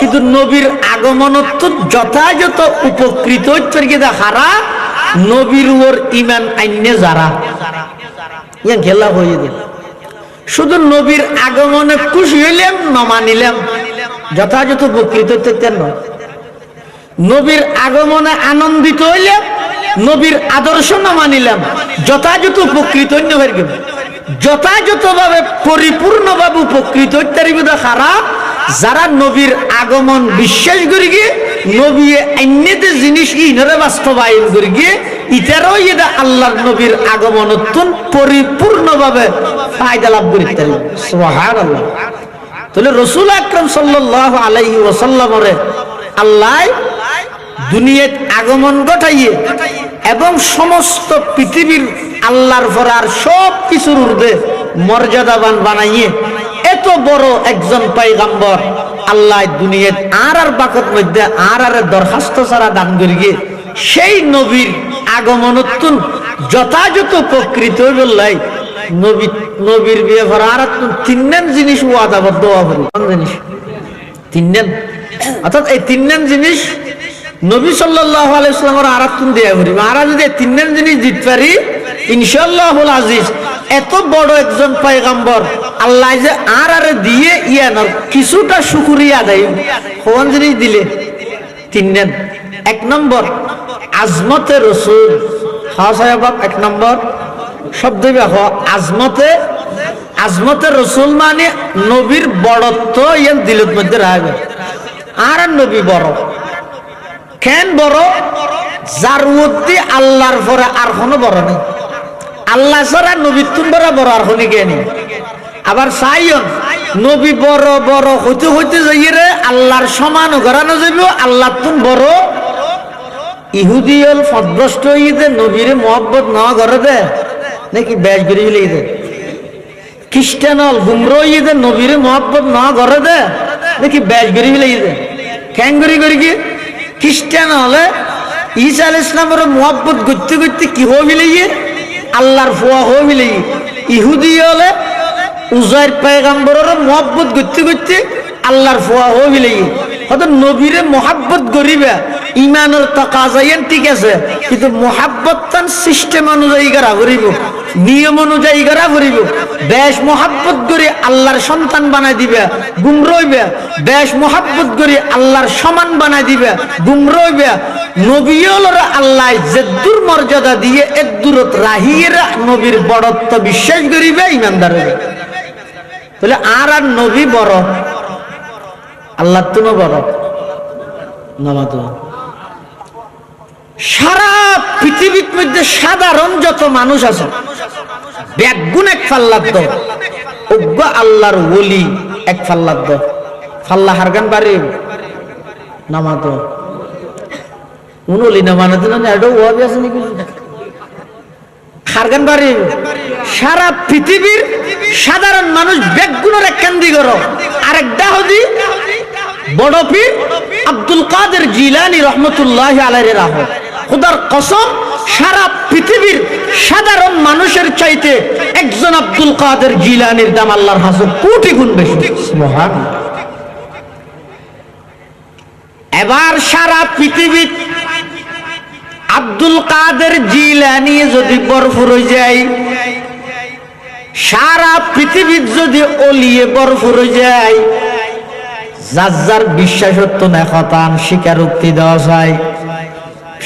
কিন্তু নবীর আগমনত যথাযথ উপকৃত হইতে হারা নবীর উপর ঈমান আইনে যারা ইয়া গেলা হয়ে গেল শুধু নবীর আগমনে খুশি হইলাম না মানিলাম যথাযথ উপকৃত হইতে নয় নবীর আগমনে আনন্দিত হইলাম, নবীর আদর্শ না মানিলাম, যথাযথ উপকৃত হয়ে গেল। যথাযথভাবে পরিপূর্ণভাবে উপকৃত হইতে খারাপ যারা নবীর আগমন বিশ্বাস করি গিয়ে নবী অন্যদের জিনিস ইনরে বাস্তবায়ন করি গিয়ে ইতারও এটা আল্লাহর নবীর আগমন পরিপূর্ণভাবে ফায়দা লাভ করতে পারি। সুবহানাল্লাহ। তাহলে রাসূল আকরাম সাল্লাল্লাহু আলাইহি ওয়াসাল্লামরে আল্লাহ দুনিয়াত আগমন ঘটাইয়ে এবং সমস্ত পৃথিবীর আল্লাহর ফরার সব কিছুর ঊর্ধ্বে মর্যাদাবান বানাইয়ে এত বড় একজন পয়গম্বর আল্লাহ দুনিয়াত আর বাকত মধ্যে আর দরখাস্ত ছাড়া দান করি গিয়ে সেই নবীর আগমনতুন যথাযথ উপকৃত বললাই নবীর বিয়ে ভরা আর তিনজন জিনিস ওয়াদাবদ্ধ হওয়া জিনিস তিনজন, অর্থাৎ এই তিনজন জিনিস নবী সাল্লাল্লাহু আলাইহি ওয়াসাল্লামের আরাতুন দেয়া করি আর যদি তিনজন জিনিস দিতে পারি ইনশাআল্লাহুল আজিজ এত বড় একজন পয়গম্বর আল্লাহ যে আর দিয়ে ইয়ানোর কিছুটা শুকরিয়া আদায় কোন জিনিস দিলে তিনজন। এক নম্বর আজমতে রাসূল, হ্যাঁ সাহেব এক নম্বর শব্দ দেখো আজমতে রাসূল মানে নবীর বড়ত্ব ইয়ান দিলের মধ্যে রাখবে। আর নবী বড় কেন বড়? যার মধ্যে আল্লাহর পরে আর কোনো বড় নেই, আল্লাহ ছাড়া নবীর তুন বড় আর কোনো কে নেই। আবার সাইয়ন নবী বড় বড় হইতে হইতে যাইয়ে রে আল্লাহর সমান করানো যাইব, আল্লাহ তুন বড় ইহুদি হল ফদ্রষ্ট হইতে নবীর মহব্বত না করে দে নাকি ব্যাস করে ফেলে দে, খ্রিস্টান হল গুমরো হইতে নবীর মহব্বত না করে দে নাকি ব্যাস করে ফেলে দে। কেন করি করি কি খ্রিস্টান হলে ঈসা আলাইহিস সালামের মহব্বত করতে করতে কি হয়ে মিলাইয়ে আল্লাহর ফুয়া হয়ে মিলাইয়ে, ইহুদি হলে উজাইর পয়গম্বরের মহব্বত করতে করতে আল্লাহর ফুয়া হয়ে মিলাইয়ে। হয়তো নবীরে মহাব্বত করিবে ইমানের তাকাজাইন ঠিক আছে, কিন্তু মহাব্বত তান সিস্টেম অনুযায়ী করা করিব, নিয়ম অনুযায়ী করা করিব। বেশ মহাব্বত করে আল্লাহর সন্তান বানাই দিবে গুমরইবে, বেশ মহাব্বত করে আল্লাহর সমান বানাই দিবে গুমরইবে। নবীলরা আল্লাহ যে দূর মর্যাদা দিয়ে এর দূরত রাহিয়েরা নবীর বড়ত্ব বিশ্বাস করিবে ইমানদার হইবে। তাহলে আর নবী বড়, আল্লাহ তুমি বড় নামাজ। সারা পৃথিবীর মধ্যে সাধারণ যত মানুষ আছে ব্যাগুণ এক ফাল্লাদ অজ্ঞ আল্লাহর ওলি এক ফাল্লাদ ফাল্লা হারগান বাড়ি নামাজ উনলি না মানাতে না এটা ওয়াবি আছে নাকি হারগান বাড়ি। সারা পৃথিবীর সাধারণ মানুষ ব্যাগুণের এক কান্দি করো আরেক দাহদি বড় পীর আব্দুল কাদের জিলানী রহমতুল্লাহি আলাইহি রাহ। খোদার কসম সারা পৃথিবীর সাধারণ মানুষের চাইতে একজন আব্দুল কাদের জিলানীর দাম আল্লাহর কাছে কোটি গুণ বেশি। সুবহানাল্লাহ। এবার সারা পৃথিবীর আব্দুল কাদের জিলানী যদি বরফুর হয়ে যায়, সারা পৃথিবীর যদি ওলিয়ে বরফুর হয়ে যায়, যার যার বিশ্বাসত্ব নেখতান স্বীকারোক্তি দেওয়া যায়,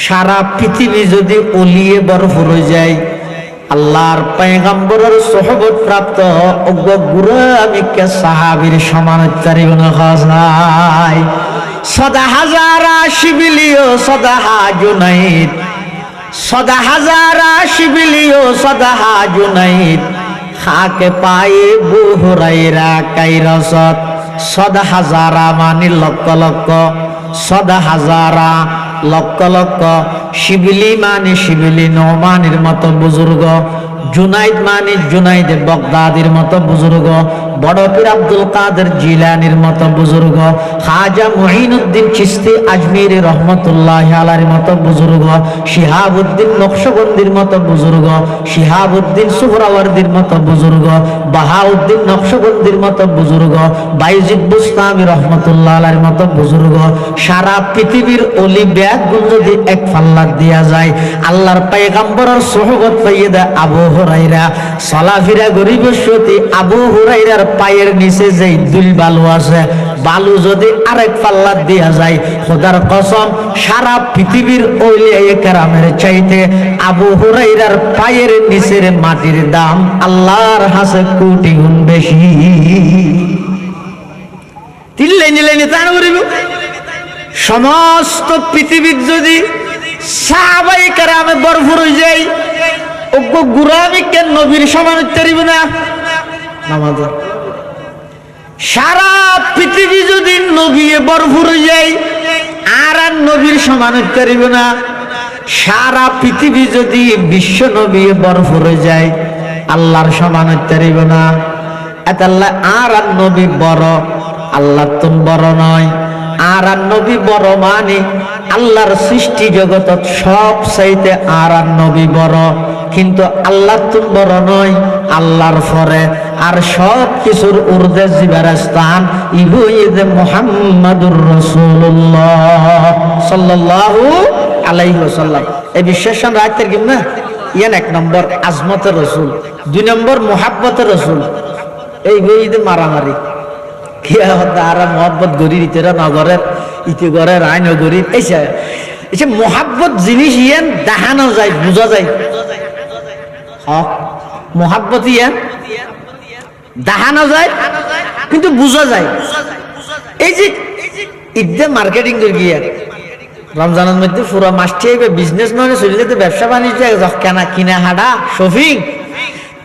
সারা পৃথিবী যদি ওলিয়ে বরফুর হয়ে যায়, আল্লাহর পয়গম্বরের সোহবত প্রাপ্ত অজ্ঞ গুরামিকে সাহাবীর সমানোচ্চারী গুণ খায়। সদা হাজারা শিবিলিও সদাহা জুনাইদ, সদা হাজারা শিবিলিও সদাহা জুনাইদ, খাকে পায়ে বুহুরাইরা কাইরসত। সদা হাজারা মানে লক্ষ লক্ষ, সদা হাজারা লক্ষ লক্ষ, শিবিলি মানে শিবিলি নোমানের মতো বুজুর্গ, জুনাইদ মানে জুনাইদ বগদাদির মতো বুজুর্গ, বড় পীর আব্দুল কাদের জিলানির মতো বুজুর্গ, খাজা মুঈনুদ্দিন চিশতি আজমিরি রহমতুল্লাহি আলাইহির মতো বুজুর্গ, শিহাবউদ্দিন নকশবন্দির মতো বুজুর্গ, শিহাবউদ্দিন সুহরাওয়ার্দির মতো বুজুর্গ, বাহাউদ্দিন নকশবন্দির মতো বুজুর্গ, বাইজিদ বুস্তামি রহমতুল্লাহ আলাইহির মতো বুজুর্গ। সারা পৃথিবীর অলি ব্যাগগুলো যদি এক পাল্লাত দেয়া যায়, আল্লাহর পয়গম্বরের সোহবত পাইয়ে দেয় আবু হুরায়রা। চলাফেরা গরিবের সাথে আবু হুরায়রার পায়ের নিচে যেই দুল বালু আছে, বালু যদি আরেক পাল্লা দিয়া যায়, খোদার কসম সারা পৃথিবীর ওলিয়ায়ে কেরামের চাইতে আবু হুরায়রার পায়ের নিচের মাটির দাম আল্লাহর কাছে কোটি গুণ বেশি। তিল্লাইনি লাইনি তান করিব সমস্ত পৃথিবীর যদি সাহাবায়ে কেরামে ভরপুর হয়ে যায়, ওগো গুরামি কেন নবীর সমান হতে পারিব না? নামাজ সারা পৃথিবী যদি নবী ভরপুর হয়ে যায় আর নবীর সমান হতে পারিব না। সারা পৃথিবী যদি বিশ্ব নবী ভরপুর হয়ে যায় আল্লাহর সমান হতে পারিব না। এত আল্লাহ আর নবী বড়, আল্লাহ তুমি বড় নয়। আর নবী বড় মানে আল্লাহর সৃষ্টি জগত সব চাইতে আর নবী বড়, কিন্তু আল্লাহ তুমি বড় নয়। আল্লাহর পরে আর সব কিছুর ঊর্ধ্বে জিবার স্থান ইবুইদে মুহাম্মাদুর রাসূলুল্লাহ সাল্লাল্লাহু আলাইহি ওয়াসাল্লাম। এই বিশ্বাসন রাখতে গিয়ে না ইয়ান এক নম্বর আজমতের রসুল, দুই নম্বর মুহাব্বতের রসুল। এই বইতে মারামারি কিয়া হতা আর মোহাব্বত গড়ি ইতেরা নগরের ইতে ঘরের আইন গড়ি এইসা এসে মোহাব্বত জিনিস ইয়ান দেখানো যায়, বোঝা যায়। মোহাব্বত ইয়ান দেখানো যায় কিন্তু বোঝা যায়। এই যে ঈদে মার্কেটিং করে গিয়ে রমজানের মধ্যে পুরো মাসটি বিজনেস নয় চলে যেতে, ব্যবসা বাণিজ্য কেনা কিনা হাডা শপিং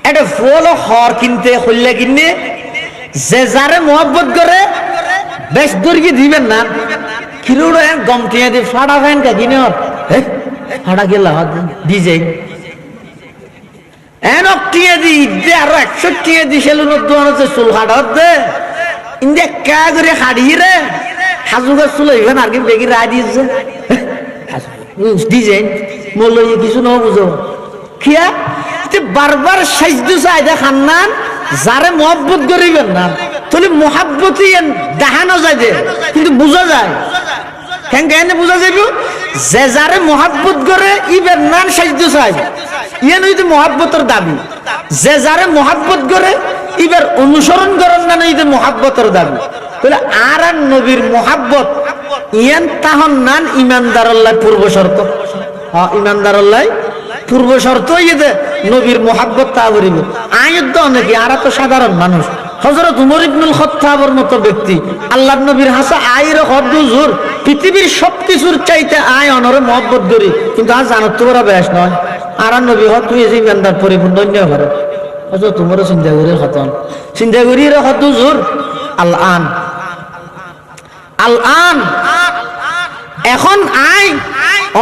একটা ফল হর কিনতে হইলে কিনে যে যারে মোহাব্বত করে বেশ দূরকে দিবেন না। কিরুড় গম টিয়া দিয়ে ফাটা ফ্যান কা কিনে ফাটা গেল দি যাই এনক টিয়া দি ঈদে আরো 100 টিয়া দি সেলুন দোয়ান হচ্ছে চুল হাটা হচ্ছে ইন্দে কা করে হাড়িয়ে রে হাজুগার চুল হইবেন আর কি বেগি রায় দিয়েছে ডিজাইন মূল্য কিছু ন বুঝো খিয়া বারবার সাইজদু চাহিদা খান্নান যারে মোহাব্বত করিবেন না তাহলে মোহাব্বতই দেখানো যায় যে কিন্তু বোঝা যায় কেন কেন বোঝা যাইব যে যারে মোহাব্বত করে ইবের নান সাইজদু চাই ইয়ে নইতে মোহাব্বতের দাবি, যে যারে মোহাব্বত করে ইবের অনুসরণ করেন না নইতে মোহাব্বতের দাবি। তাহলে আর নবীর মোহাব্বত ইয়ান তাহন নান ইমানদার আল্লাহ পূর্ব শর্ত। হ্যাঁ ইমানদার আল্লাহ পূর্ব শর্ত ইয়ে নবীর মোহাব্বত তা করিব। আয়ুদ্ধ অনেকে আর তো সাধারণ মানুষ। হযরত উমর ইবনুল খাত্তাবের মতো ব্যক্তি আল্লাহর নবীর হাসা আয়ের হদ্দুজুর পৃথিবীর সবকিছুর চাইতে আয় অনরে মোহাব্বত করি, কিন্তু আজ জানত তো ওরা বেশ নয়। আর নবী হত তুই যে ইমানদার পরিপূর্ণ করে হযরত উমরও চিন্তা করি খতম চিন্তা করি রে হদ্দুজুর আল আন আল আন এখন আয়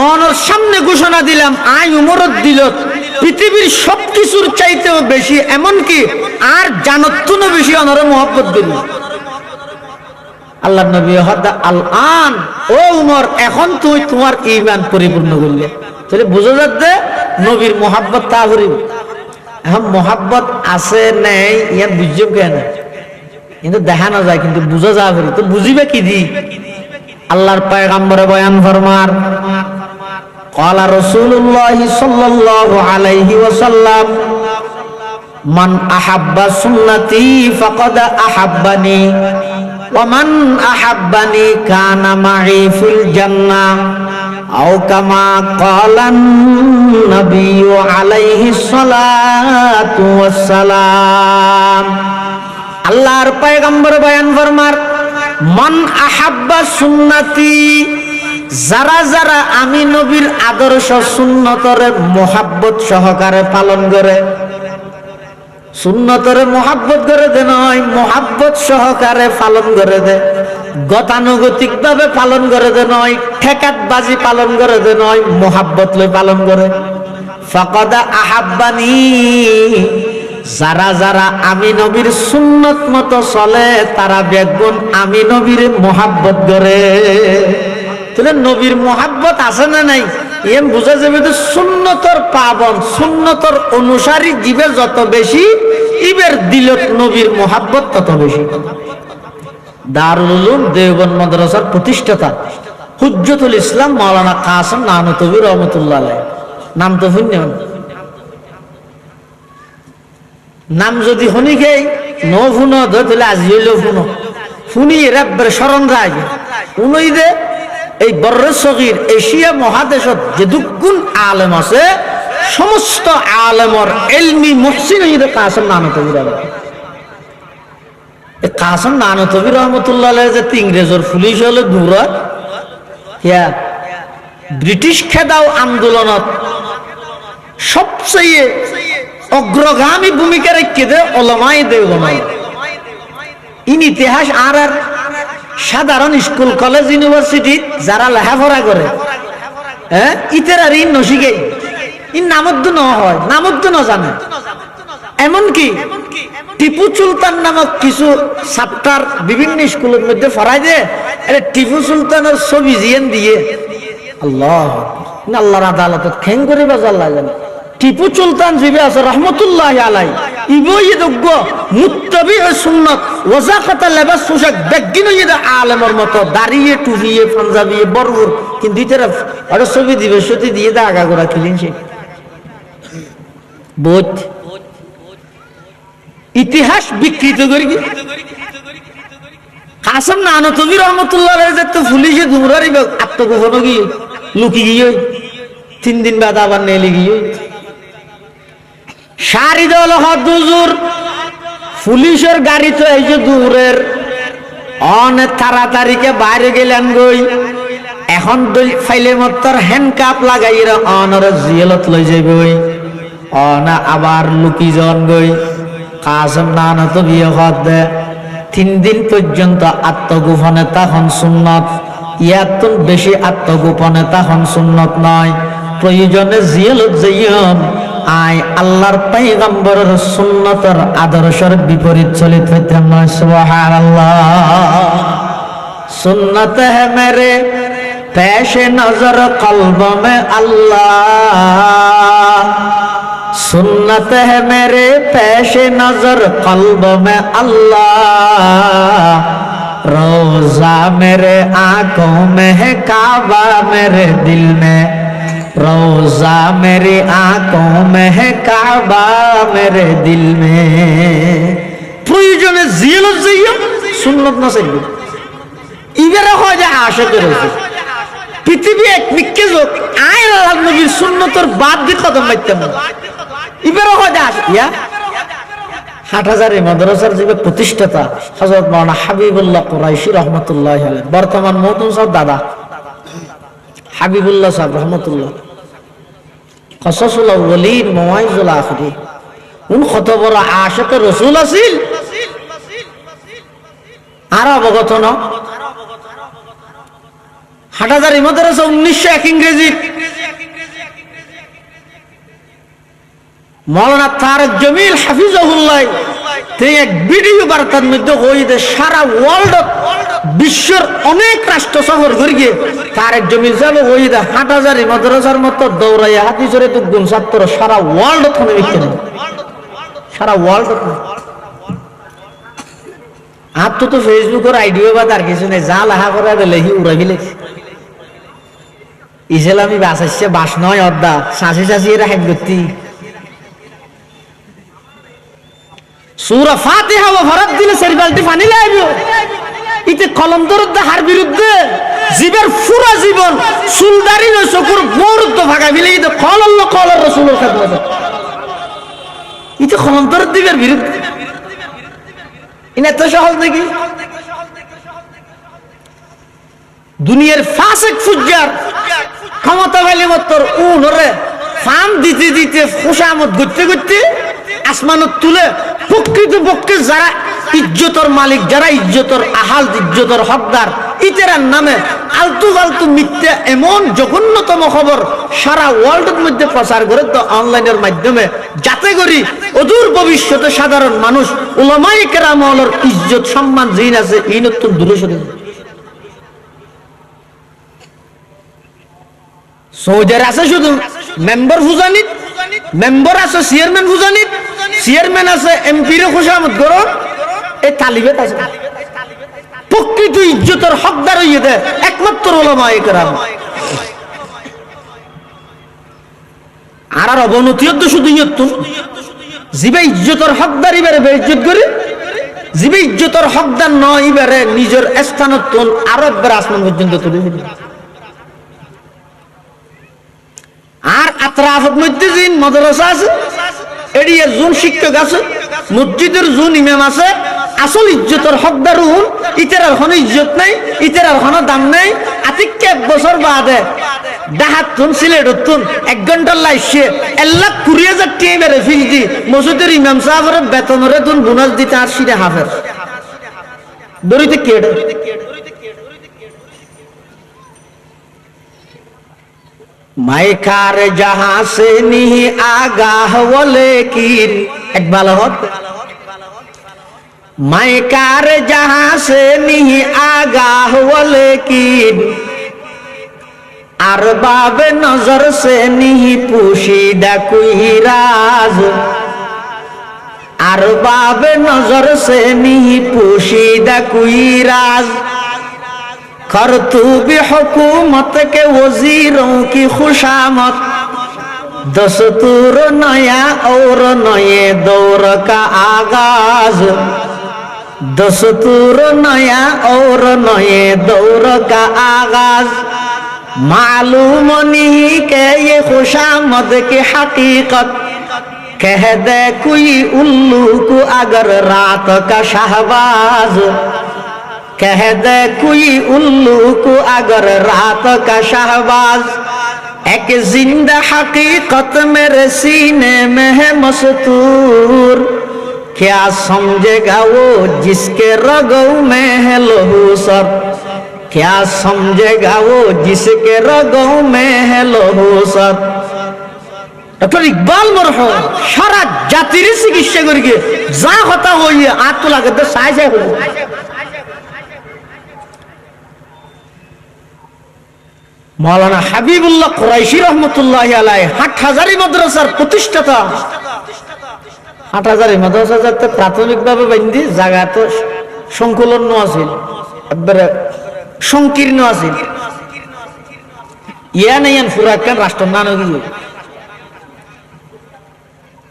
অনর সামনে ঘোষণা দিলাম আয় উমরত দিল পৃথিবীর সবকিছুর চাইতেও বেশি, এমনকি আর জানতুনও বেশি অনরে মোহাব্বত দিল। আল্লাহ নবী হদা আল আন ও উমর এখন তুই তোমার ঈমান পরিপূর্ণ করলে। তাহলে বুঝা যাচ্ছে নবীর মোহাব্বত তা করিব। এখন মোহাব্বত আছে নেই ইয়ার বুঝব কেন, কিন্তু দেখানো যায় কিন্তু বুঝা যা করি তো বুঝিবে কি দি। আল্লাহর পয়গম্বরে বয়ান ফরমার ক্বালা রাসূলুল্লাহ সাল্লাল্লাহু আলাইহি ওয়াসাল্লাম মান আহাব্বা সুন্নতি ফাকাদ আহাব্বানি ওয়া মান আহাব্বানি কানা মাই ফিল জান্নাহ আও কামা ক্বালান নবিয়্যু আলাইহিস সালাতু ওয়াস সালাম। আল্লাহর পয়গম্বর বয়ান ফরমার মান আহাব্বা সুন্নতি যারা যারা আমি নবীর আদর্শ সুন্নতরে মোহাব্বত সহকারে পালন করে, সুন্নতরে মোহাব্বত করে দে নয় মোহাব্বত সহকারে পালন করে দে, গতানুগতিক ভাবে পালন করে দে নয়, ঠেকাতবাজি পালন করে দে নয়, মোহাব্বত লই পালন করে। ফাকাদ আহাব্বানি যারা যারা আমি নবীর সুন্নত মতো চলে তারা বেগুন আমি নবীর মোহাব্বত করে। তাহলে নবীর মোহাব্বত আছে না নাই এম বুঝা যাবে যে সুন্নতর পাবন সুন্নতর অনুসারী জীবে যত বেশি ইবের দিলত নবীর মোহাব্বত তত বেশি। দারুল উলুম দেওবন্দ মাদ্রাসার প্রতিষ্ঠাতা হুজ্জতুল ইসলাম মাওলানা কাসেম নানতবী রহমাতুল্লাহ আলাইহি নাম তো শুনেন, নাম যদি শুনি গে ন শুনো তাহলে আজি হইলেও শুনো ফুনি রাব্বের শরণ রায় উনই দে এই বর্রে সগীর এশিয়া মহাদেশত যে দুগুণ আলেম আছে সমস্ত আলেমর ইলমি মুহসিন হইতে কাসেম নানতবী কাসেম নানতবী রহমতুল্লাহ আলাইহি যে ইংরেজর পুলিশ হলে দূরা ইয়া ব্রিটিশ খেদাও আন্দোলনত সবচেয়ে অগ্রগামী ভূমিকা রেখে দে ওলামায়ে দেওবন্দ ইন ইতিহাস আর সাধারণ স্কুল কলেজ ইউনিভার্সিটি যারা লেখাপড়া করে হ্যাঁ ইতের আর ইন নশিকে ইন নামদ্দ ন হয় নামদ্দ ন জানে এমনকি টিপু সুলতান নামক কিছু ছাত্র বিভিন্ন স্কুলের মধ্যে ফরাই দিয়ে টিপু সুলতানের ছবি জিয়েন দিয়ে আল্লাহ আল্লাহর আদালতত খেং করে বাজার লাগে টিপু সুলতান জিবে আছে রহমতুল্লাহ আলাই ইবই যোগ্য মুত্তাবি সুন্নাত ওয়াজাকাত লেবাস পোশাক বেগিন ইদা আলেমের মতো দাঁড়িয়ে টুপিয়ে পাঞ্জাবি বরবর কিন্তু ইতারা আর ছবি দিবে সতি দিয়ে দা আগা গোরা কিলিন সে বোধ ইতিহাস বিকৃত করি কি কাসেম নানতবী রহমতুল্লাহ আলাইহি যে তো পুলিশে ধুমরারি আত্মগোপন কি লুকি গিয়ে 3 দিন বাদ আবার নেলি গিয়ে শারিদল হদুজুর পুলিশের গাড়ি তো এই যে দূরের অনেক তাড়াতাড়িকে বাইরে গেলেন গই এখন ফাইলে মত্তর হ্যান্ডকাপ লাগাইরা অনর জিয়ালত লই যাইবই অনা আবার লুকি জন গই কাসেম নানতবী হদ দে 3 দিন পর্যন্ত আত্মগোপনে তখন সুন্নত ইয়াতুন বেশি আত্মগোপনে তখন সুন্নত নয় প্রয়োজনে জিয়ালত যাইয়ম আই আল্লাহর পয়গম্বরের সুন্নতের আদর্শের বিপরীত চলিত হইতে না সুবহানাল্লাহ সুন্নত है मेरे पेश नजर कल्ब में अल्लाह सुन्नत है मेरे पेश नजर कल्ब में अल्लाह रोजा मेरे आंखों में है काबा मेरे दिल में रोजा मेरी आंखों में है काबा मेरे दिल में প্রয়োজনে জিয়ালত যাইও সুন্নত না চাইবে ইবেরা হয় যে আশিক রয়েছে পৃথিবী এক নিকে যোগ আয় আল্লাহর নবীর সুন্নতর বাদ দি কদম মাইতে না ইবেরা হয় যে ইয়া হাটহাজারী মাদ্রাসার যে প্রতিষ্ঠাতা হযরত মাওলানা হাবিবুল্লাহ কুরাইশি রাহমাতুল্লাহি আলাইহি বর্তমান মওতুন সাহেব দাদা হাবিবুল্লাহ সাহেব রহমতুল্লাহ কসাসুল আউয়ালিন মাওয়াইজুল আখিরিন উন কত বড় আশিক রাসূল আছিল আর অবগত ন হাটহাজারী মাদ্রাসা 1901 ইংরেজি মাওলানা তারেক জমিল হাফিজাহুল্লাহ তিনি এক ভিডিও বার্তার মধ্যে কইতে সারা ওয়ার্ল্ড বিশ্বের অনেক রাষ্ট্র সফর করে গিয়ে তারেক জমিল সাহেব কইতে হাটহাজারী মাদ্রাসার মতো দৌড়াইয়া হাতি চড়ে তো গুণ ছাত্র সারা ওয়ার্ল্ড থনে বিক্রি সারা ওয়ার্ল্ড আর তো ফেসবুকের আইডিও বা তার কিছু নেই যা লেখা করে লেখি উড়াই ফেলে ইসলামী বাস আসছে বাস নয় অর্দা শাসি শাসি এরা হ্যাক করতি সূরা ফাতিহা ও ফরদ দিলে সেরিবালটি পানি লাইবো ইতে কলম দরদ হার বিরুদ্ধে জীবের পুরা জীবন সুলদারি ন চকুর বরুদ্ধ ভাগা মিলে ইতে কলল্লাহ কলার রাসূলের খেদমতে ইতে কলম দরদ দিবের বিরুদ্ধে ইনা তো সহজ নাকি দুনিয়ার ফাসিক ফুজ্জার ক্ষমতা পাইলে মাত্র উনরে ফান দিতে দিতে খুশামত করতে করতে আসমানত তুলে প্রকৃত পক্ষে যারা ইজ্জতর মালিক যারা ইজ্জতর আহাল ইজ্জতর হকদার ইতেরার নামে আলতু ফালতু মিথ্যা এমন জঘন্যতম খবর সারা ওয়ার্ল্ডের মধ্যে প্রচার করে তো অনলাইনের মাধ্যমে যাতে করি অদূর ভবিষ্যতে সাধারণ মানুষ উলামায়ে কেরামের ইজ্জত সম্মান জিন আছে এই নতুন দূরে সরে সৌদের আছে শুধু মেম্বার ফুজানিত মেম্বার আছে চেয়ারম্যান ফুজানিত চেয়ারম্যান আছে এমপির খুশামত করো এই তালিবেত আছে প্রকৃত ইজ্জতের হকদার হইয়ে দেয় একমাত্র উলামায়ে কেরাম আর অবনতি তো শুধু ইয়তুন জিবে ইজ্জতের হকদারি বেড়ে বেইজ্জত করে জীবে ইজ্জতর হকদার নয় এবারে নিজের স্থানত আরো একবার আসমান পর্যন্ত তুলে দিলেন। আর আত্রাফত মধ্যে যিন মাদ্রাসা আছে, এড়িয়ে জুন শিক্ষক আছে, মসজিদের জুন ইমাম আছে, আসল ইজ্জতর হকদার হুন ইতের আর কোনো ইজ্জত নাই, ইতের আর কোনো দাম নাই। আতিককে 1 বছর বাদে ডাহাত তুন সিলেটত তুন 1 ঘন্টার লাইছে 1,20,000 টাকা বেড়ে ফিল দি মসজিদের ইমাম সাহেবের বেতনরে তুন বোনাস দিতে আর সিরে হাফের দরিতে কেড়ে মাইকার जहां से नहीं आगाह वो लेकिन एक बाला होत माइकार जहां से नहीं आगाह वो लेकिन अरबाब नजर से नहीं पोशीदा कोई राज अरबाब नजर से नहीं पोशीदा कोई राज करतूबी हुकूमत के वजीरों की खुशामद दस्तूर नया और नए दौर का आगाज दस्तूर नया और नए दौर का आगाज मालूम नहीं के ये खुशामद की हकीकत कह दे कोई उल्लू को अगर रात का शहबाज कह दे कोई उल्लू को अगर रात का शहबाज एक जिंदा हकीकत मेरे सीने में है मस्तूर क्या समझेगा वो जिसके रगों में है लहू सर क्या समझेगा वो जिसके रगों में है लहू सर डॉक्टर इकबाल मरहूम सारा जातिर चिकित्सा करके जा होता हो ये आग तो लगे तो साय साय हो मौलाना हबीबुल्लाह कुरैशी रहमतुल्लाहि अलैहि हाटहाजारी মাদ্রাসার প্রতিষ্ঠাতা হাটহাজারি মাদ্রাসা যাতে প্রাথমিকভাবে বন্ধি জায়গা তো সংকুলন আছিল একবারে সংকীর্ণ আছিল ইয়ান ফুরাকান রাষ্ট্র নাম হইল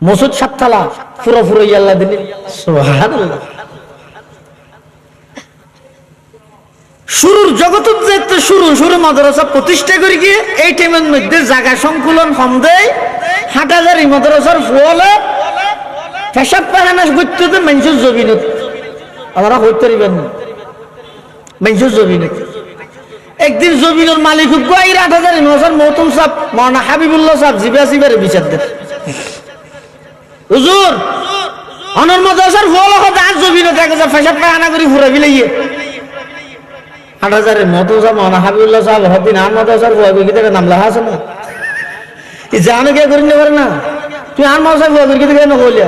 মসজিদ সাততলা পুরো ইয়াল্লাহ দিন সুবহানাল্লাহ শুরুর জগতের যেতে শুরু মাদ্রাসা প্রতিষ্ঠা করি গিয়ে এই টাইমের মধ্যে জায়গা সংকুলন কম দেয় হাটহাজারি মাদ্রাসার ফলে পেশাব পায়খানা করতে তো মানুষের জমিনত আমরা হইতে পারিবেন না মানুষের জমিনত একদিন জমিনের মালিক গাইর 8,000 মাদ্রাসার মহতুম সাহেব মাওলানা হাবিবুল্লাহ সাহেব জিবাসিবারে বিচার দেন হুজুর অনর মাদ্রাসার ফলে দাঁত জমিনত এক পেশাব পায়খানা করে ঘুরে বিলাইয়ে 8,000 মহতুম মাওলানা হাবিবুল্লাহ সাহেব হদিন আর মাদ্রাসার কি থেকে নাম লেখা আছে না এই জানো কে করিতে পারে না তুই আর মাদ্রাসার কি থেকে না কইলে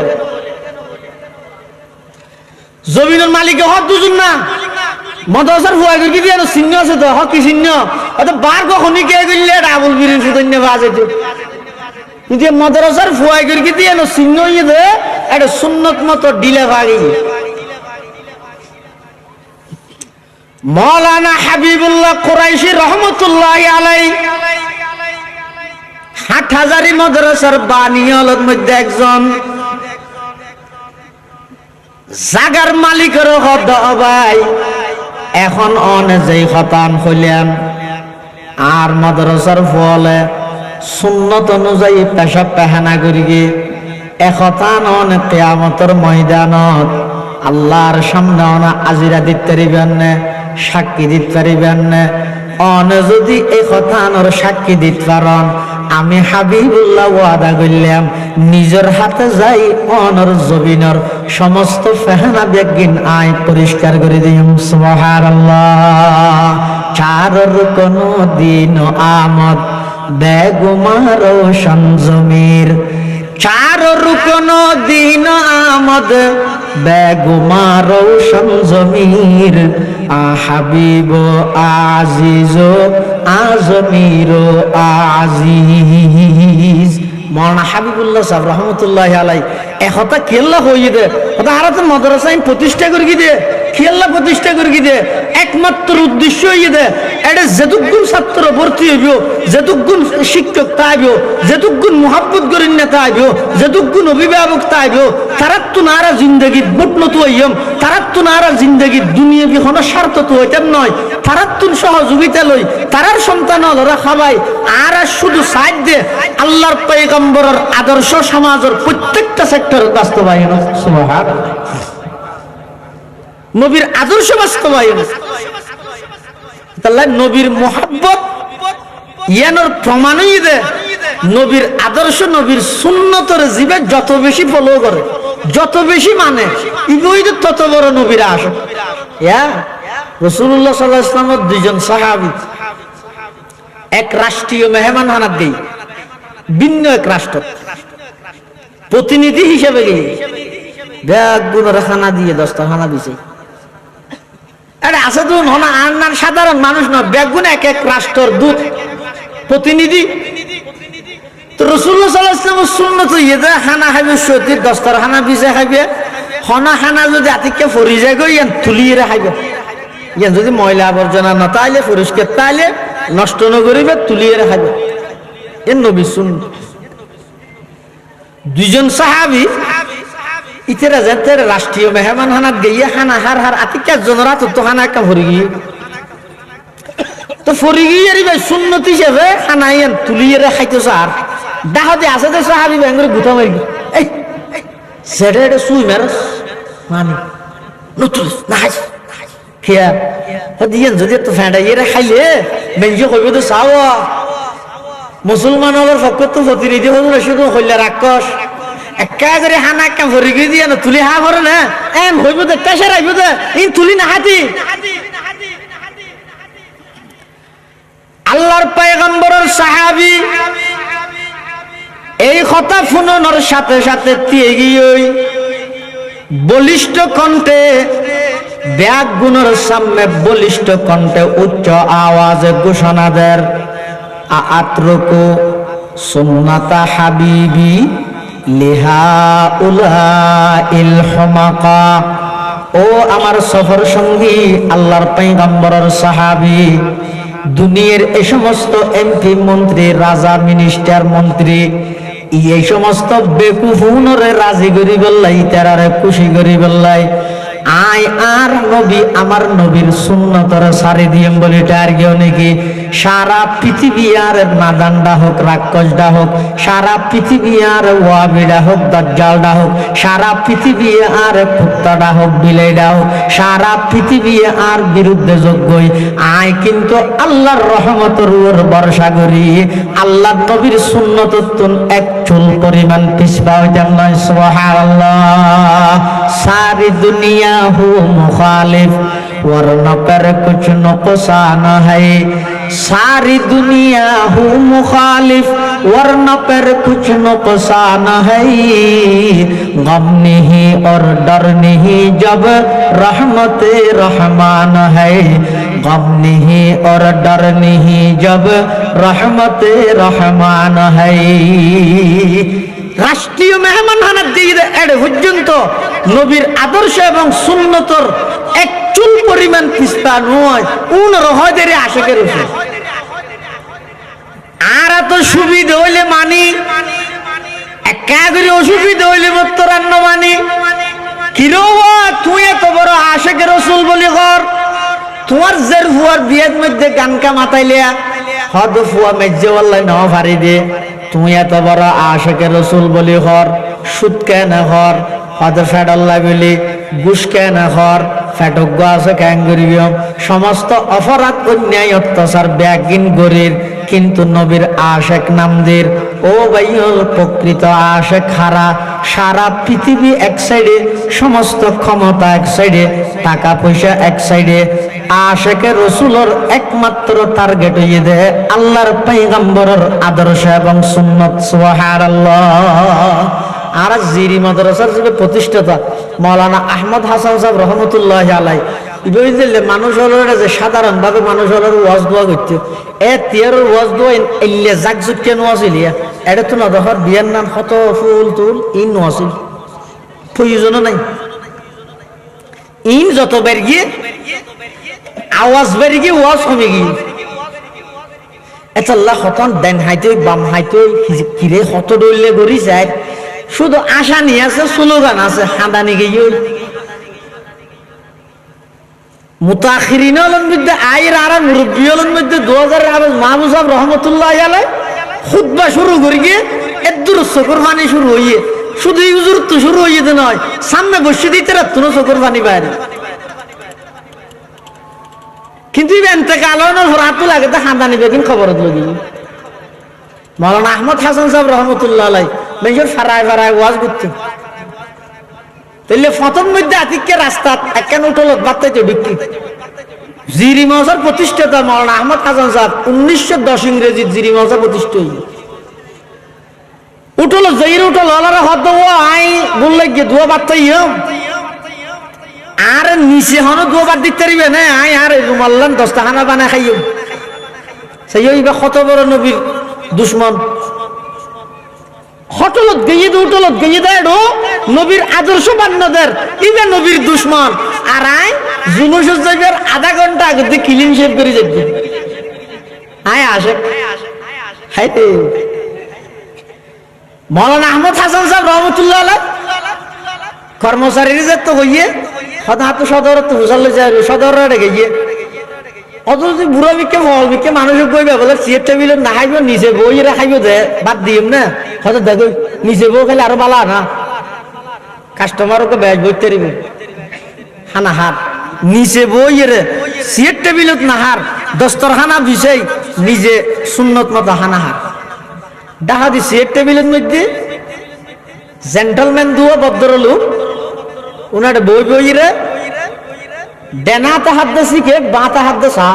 জমিনের মালিকে হক দুজন না মাদ্রাসার ফুয়াগির কি দিয়ে চিহ্ন আছে তো হক কি চিহ্ন অত বার কখনই কে কইলে ডাবল বিরিন সুদন্য বাজে তো কিন্তু মাদ্রাসার ফুয়াগির কি দিয়ে চিহ্ন ইয়ে দে এটা সুন্নত মতো ডিলে ভাগি মৌলানা হাবিবুল্লাহ কুরাইশি রহমতুল্লাহি আলাইহি হাটহাজারি মাদ্রাসার বানিয়ালের মধ্যে একজন জাগার মালিকের হদ ভাই এখন যেই খতান হইলেন আর মাদ্রাসার ফলে সুন্নত অনুযায়ী পেশাব পায়খানা করি গিয়ে এখতান কিয়ামতের ময়দানত আল্লাহর সামনে আজিরা দিতে পারিবেন না সাক্ষী দিতে পারিবেন না যদি এই খতানোর সাক্ষী দিতে পারেন আমি হাবিবুল্লাহ ওয়াদা করলাম নিজের হাতে যাই অনর জমিনের সমস্ত ফেহানা বেগিন আয় পরিষ্কার করে দিম সুবহানাল্লাহ চারর কোন দিন আমদ বেগুমার সঞ্জমির চারর কোন দিন আমদ বেগুমার সঞ্জমির হাবিব আজিজ আজমির আজিজ মৌলানা হাবিবুল্লাহ সাহেব রহমতুল্লাহি আলাইহি একতা কেল্লা হইয়ে দে কথা আর তো মাদ্রাসা প্রতিষ্ঠা করি দে খেলা প্রতিষ্ঠা করে দে একমাত্র উদ্দেশ্য হইয়ে দে এটা যেতুগুণ ছাত্র ভর্তি হইব, যেতুগুণ শিক্ষক তাইব, যেতুগুণ মোহাব্বত করেন না তাইব, যেতুগুণ অভিভাবক তাইব, তারার তো নারা জিন্দগি বুটনো তো হইম, তারার তো নারা জিন্দগি দুনিয়া বিহন স্বার্থ তো হইতেন নয়, তারার তো সহযোগিতা লই, তারার সন্তান ওরা খাবাই আর শুধু সাইড দে আল্লাহর পয়গম্বরের আদর্শ সমাজের প্রত্যেকটা সেক্টর বাস্তবায়ন, সুবহানাল্লাহ, নবীর আদর্শ বাস্তবায়ন। তাহলে নবীর মোহাব্বত ইয়ানোর প্রমাণই দে নবীর আদর্শ নবীর সুন্নতর জীবে যত বেশি ফলো করে, যত বেশি মানে ইগোই তত বড় নবীরা আসে। রাসূলুল্লাহ সাল্লাল্লাহু আলাইহি ওয়াসাল্লামের দুইজন সাহাবী এক রাষ্ট্রীয় মেহমান হানাত গই, ভিন্ন এক রাষ্ট্র প্রতিনিধি হিসেবে গিয়ে ব্যাগুনের খানা দিয়ে 10টা খানা দিছে। আরে আছে তো না আর সাধারণ মানুষ না, ব্যাগুন এক এক রাষ্ট্রের দূত প্রতিনিধি। তো রাসূলুল্লাহ সাল্লাল্লাহু আলাইহি ওয়াসাল্লামের সুন্নাত ইয়েদা খানা খাইবে, সতীর 10টা খানা বিছে খাইবে, খানা খানা যদি আতিকে ফরি যায় গই ইয়ান তুলিয়ে খাইবে, ইয়ান যদি ময়লা আবর্জনা না তাইলে পরিষ্কার তাইলে নষ্ট না করিবে তুলিয়ে খাইবে, এর নবী সুন্নাত। দুইজন সাহাবী ইতেরা যেতে রাষ্ট্রীয় মেহমান হানাত গিয়ে খানা হার হার আতিকা জনরা তো খানা একটা ভরি গিয়ে তো ফরি গিয়ে ভাই সুন্নত হিসেবে খানা ইয়ান তুলিয়ে খাইতে চার ডাহতে আছে তো সাহাবী ব্যাঙ্গরে গুতা মারি এই সেটা এটা সুই মেরস মানে নতুন না খেয়া দিয়েন যদি তো ফ্যান্ডা ইয়ে খাইলে মেঞ্জে কইবে তো চাও মুসলমান হলের পক্ষ তো প্রতিনিধি হল শুধু হইলে রাক্ষস একা করে হানা একা ভরি গিয়ে দিয়ে না তুলি হা ভরে না এম হইব দে পেশার আইব দে ইন তুলি না হাতি। আল্লাহর পয়গম্বরের সাহাবী এই কথা শুনানোর সাথে সাথে দিয়ে গিয়ে বলিষ্ঠ কণ্ঠে ব্যাগ গুণের সামনে বলিষ্ঠ কণ্ঠে উচ্চ আওয়াজে ঘোষণা দেন আত্রকু সুন্নাতা হাবিবি লিহা উলাইল হুমাকা। ও আমার সফর সঙ্গী আল্লাহর পয়গম্বরের সাহাবী, দুনিয়ার এই সমস্ত এমপি মন্ত্রী রাজা মিনিস্টার মন্ত্রী এই সমস্ত বেকুফুনরে রাজি করি বললাই, তারারে খুশি করি বললাই, আয় আর নবী আমার নবীর সুন্নতরে সারি দিয়েম বলি তার কেউ নাকি সারা পৃথিবী আর নাদানডা হোক রাক্ষসডা হোক, সারা পৃথিবী আর ওয়াবিডা হোক দাজ্জালডা হোক, সারা পৃথিবী আর কুত্তাডা হোক বিলাইডা হোক, সারা পৃথিবী আর বিরুদ্ধে যোগ্যই আয় কিন্তু আল্লাহর রহমতের উপর ভরসা করি আল্লাহ নবীর সুন্নততুন এক চুল পরিমাণ পিছপা হইতাম নয়। সুবহানাল্লাহ। সারি দুনিয়া হু মুখালিফ वरना पर कुछ नुकसान है, सारी दुनिया हूँ मुखालिफ वरना पर कुछ नुकसान है, गम नहीं और डर नहीं जब रहमत रहमान है, गम नहीं और डर नहीं जब रहमत रहमान है। রাষ্ট্রীয় মেহমান হানাত দিয়ে এড়ে পর্যন্ত নবীর আদর্শ এবং সুন্নতর এক চুল পরিমাণ পিস্তা নয় উন রহদের আশেকের উপর আর এত সুবিধা হইলে মানি একা করে অসুবিধা হইলে বত্তরান্ন মানি কিরো তুই এত বড় আশেকের রসুল বলি কর, তোমার জের ফুয়ার বিয়ের মধ্যে গানকা মাতাইলিয়া হদ ফুয়া মেজ্জে বললাই ন ভারি দে, তুই এত বড় আশেকের রসুল বলি হর, সুদ কেন হর হদ ফেডল্লা বলি ঘুষ কেন হর ফেটজ্ঞ আছে ক্যাং করিব, সমস্ত অপরাধ অন্যায় অত্যাচার ব্যাগিন গরির কিন্তু নবীর আশেক নামদের ও ভাইল প্রকৃত আশেক হারা, সারা পৃথিবী এক সাইডে, সমস্ত ক্ষমতা এক সাইডে, টাকা পয়সা এক সাইডে, আশেকে রসুলের একমাত্র টার্গেট হইয়ে দে আল্লাহর পয়গম্বরের আদর্শ এবং সুন্নত। সুবহানাল্লাহ। আর জিরি মাদ্রাসার যে প্রতিষ্ঠাতা মাওলানা আহমদ হাসান সাহেব রহমতুল্লাহ আলাই ইবইলে মানুষ হলের যে সাধারণ ভাবে মানুষ হলের ওয়াজ দোয়া করতে এ তিয়ার ওয়াজ দোয়া ইল্লে জাকজুক কেন আছিল এটা তো না দহর বিয়ার নাম কত ফুল তুল ইন আছিল প্রয়োজন নাই ইন যত বেড়ে গিয়ে আওয়াজ বেড়ে গিয়ে ওয়াজ কমে গিয়ে এতাল্লাহ হতন দেন হাইতে বাম হাইতে কিরে হত ডলে গড়ি যায় শুধু আশা নিয়ে আছে স্লোগান আছে হাঁদানি গিয়ে মুতাখিরিন হলেন মধ্যে আয়ের আর মুরব্বী হলেন মধ্যে 2000 মাহবুব সাহেব রহমতুল্লাহ আলাই খুতবা শুরু করে গিয়ে এদুর চকুর পানি শুরু হইয়ে শুধু হুজুর তো শুরু হইয়ে নয় সামনে বসে দিতে রাত্র চকুর পানি বাইরে কিন্তু এতেকালের রাত লাগে তো হাঁদানি বেগিন খবর লগি মৌলানা আহমদ হাসান সাহেব রহমতুল্লাহ আলাই মেজর ফারায় ফারায় ওয়াজ করতে তাহলে প্রথম মধ্যে আতিককে রাস্তা একখান উঠলত বার্তাইতে বিক্রি জিরি মহাজার প্রতিষ্ঠাতা মৌলানা আহমদ হাসান সাহেব 1910 ইংরেজি জিরি মহাজার প্রতিষ্ঠা উঠল জয়ীর উঠল ওলারা হদ আই বললে গিয়ে দুয়া বার্তাই আর নিচে হনো দুয়া বাদ দিতে পারিবে না আই আর রুমাল্লান 10টা খানা বানা খাইও সেই বা কত বড় নবীর দুশ্মন হটলত গিয়ে উঠলত গিয়ে দেয় নবীর আদর্শ বান্যদের ইবে নবীর দুশ্মন আর আই জুলুসের জায়গার আধা ঘন্টা আগে দিয়ে ক্লিন শেভ করে যাবে আয় আসে হাইতে মৌলানা আহমদ হাসান সাহেব রহমতুল্লাহ আলাই কর্মচারীর যে তো হইয়ে হাত সদর তো হুসাল সদর গিয়ে অত যদি বুড়ো বিকে মহল বিকে মানুষের কইবে বলে চেয়ার টেবিল না খাইব নিচে বই খাইব দে বাদ দিম না হয়তো দেখো নিচে বউ খাইলে আরো বালা না কাস্টমারকে ব্যাগ বইতে দিবে হানা হার নিচে বই চেয়ার টেবিলত নাহার দস্তরখানা বিষয় নিজে সুন্নত মতো হানা হার ডাহা দি চেয়ার টেবিলের মধ্যে জেন্টলম্যান দুয়া ভদ্রলোক উনার বই বইরে ডেনাতে হাত দিয়ে শিখে বাঁতে হাত দিয়ে সা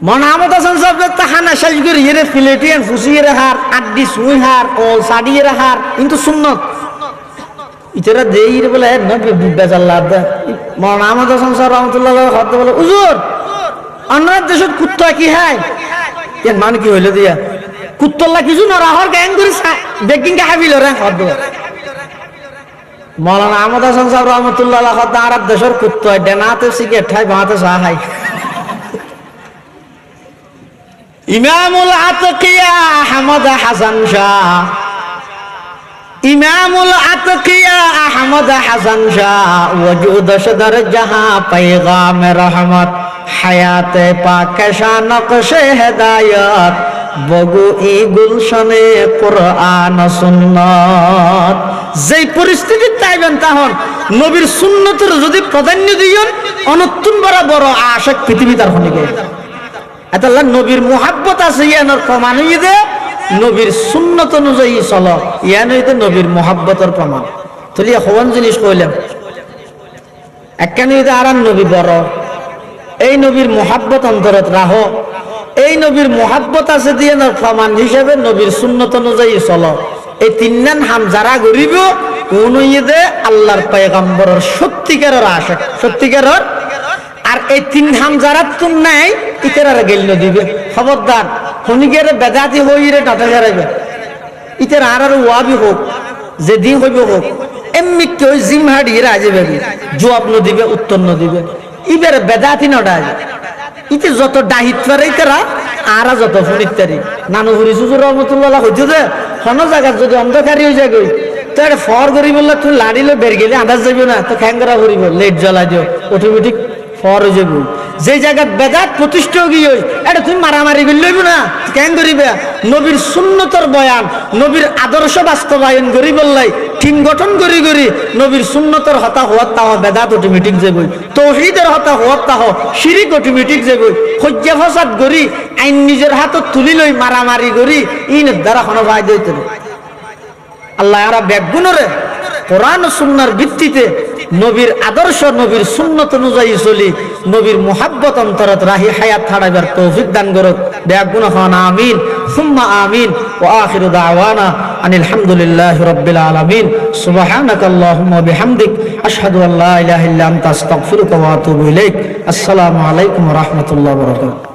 মন আহমদ হাসান সাহেব হানা শেষ করে ইয়ে ফিলেটিয়ান ফুসিয়ে হার আড্ডি সুই হার ওল সাডিয়ে হার কিন্তু সুন্নত ইতারা দেই বলে নবী বেজাল্লাহ মন আহমদ হাসান সাহেব রহমতুল্লাহ হদ বলে হুজুর অন্য দেশত কুত্তা কি হয় এর মান কি হইল দিয়া কুত্তল্লা কিছু না রাহর গ্যাং করে বেকিং কে হাবিল রে হদ মৌলানা আহমদ হাসান সাহেব রহমতুল্লাহ আর দেশের কুত্তা ডেনাতে সিগারেট খাই বাঁতে চা খাই ইমামুল আতকিয়া আহমদ হাসান শাহ ইমামুল আতকিয়া আহমদ হাসান শাহ ওজুদ সদর জাহাं पैगाम रहमत हयात पाक नक्शे हिदायत বগু ই গুলশনে কোরআন সুন্নাত যেই পরিস্থিতি তাইবেন তখন নবীর সুন্নতের যদি প্রাধান্য দিয়ন অনতুন বড় আশিক পৃথিবী তার হনিকে আল্লাহ নবীর মুহাব্বত আছে ইয়ানোর প্রমাণ হইছে নবীর সুন্নত অনুযায়ী চলো ইয়ান হইতে নবীর মুহাব্বতের প্রমাণ তুই হওয়ান জিনিস কইলাম একখানে হইতে আর নবী বড় এই নবীর মুহাব্বত অন্তরত রাখো এই নবীর মুহাব্বত আছে দিয়ে প্রমাণ হিসেবে নবীর সুন্নত অনুযায়ী চলো এই তিনজন হাম যারা গরিব উনুইদে আল্লাহর পয়গম্বরের সত্যিকারের আশা সত্যিকারের আর এই তিন হাম যারা তুম নাই ইতারা গেল দিবে খবরদার হনিকের বেদাতি হইরে টাটা হারাইবে ইতার আর ওয়াবি হোক যে দিন হইব হোক এমনি কেউ জিম হাড়িয়ে রাজবে জবাব ন দিবে উত্তর ন দিবে ইবের বেদাতি নডায় ইতে যত ডাহিত পারে তারা আর যত ফরিতারি নানু হরি সুজুর রহমতুল্লাহ হইতে দে কোনো জায়গা যদি অন্ধকারী হয়ে যায় তো এটা ফর করি বললে তুই লাড়িলে বের গেলে আন্দাজ যাবি না তো খ্যাংরা করিব লেট জ্বলাই দিও অটোমেটিক ফর হয়ে যাবি যে জায়গা বেদাত প্রতিষ্ঠা গিয়ে এটা তুমি মারামারি করে লইব না কেন করিবে নবীর সুন্নতর বয়ান নবীর আদর্শ বাস্তবায়ন করি বললাই টিম গঠন করি করি নবীর সুন্নতর হতা হওয়ার তাহ বেদাত অটোমেটিক যাবই তৌহিদের হতা হওয়ার তাহ শিরিক অটোমেটিক যাবই হজ্জা ফসাদ করি আইন নিজের হাতত তুলি লই মারামারি করি ইনের দ্বারা কোনো ফায়দা হইতে না আল্লাহ আরা ব্যাগুণরে কোরআন ও সুন্নাহর ভিত্তিতে নবীর আদর্শ নবীর সুন্নত অনুযায়ী চলি নবীর মুহাব্বত অন্তরত রাহি হায়াত ছাড়াইবার তৌফিক দান করুক ব্যাগুণ হন আমিন সুম্মা আমিন ওয়া আখিরু দাওয়ানা আনিল হামদুলিল্লাহি রাব্বিল আলামিন সুবহানাকাল্লাহুম্মা ওয়া বিহামদিক আশহাদু আল্লা ইলাহা ইল্লা আনতা আস্তাগফিরুকা ওয়া আতুবু ইলাইক আসসালামু আলাইকুম ওয়া রাহমাতুল্লাহি ওয়া বারাকাতুহু।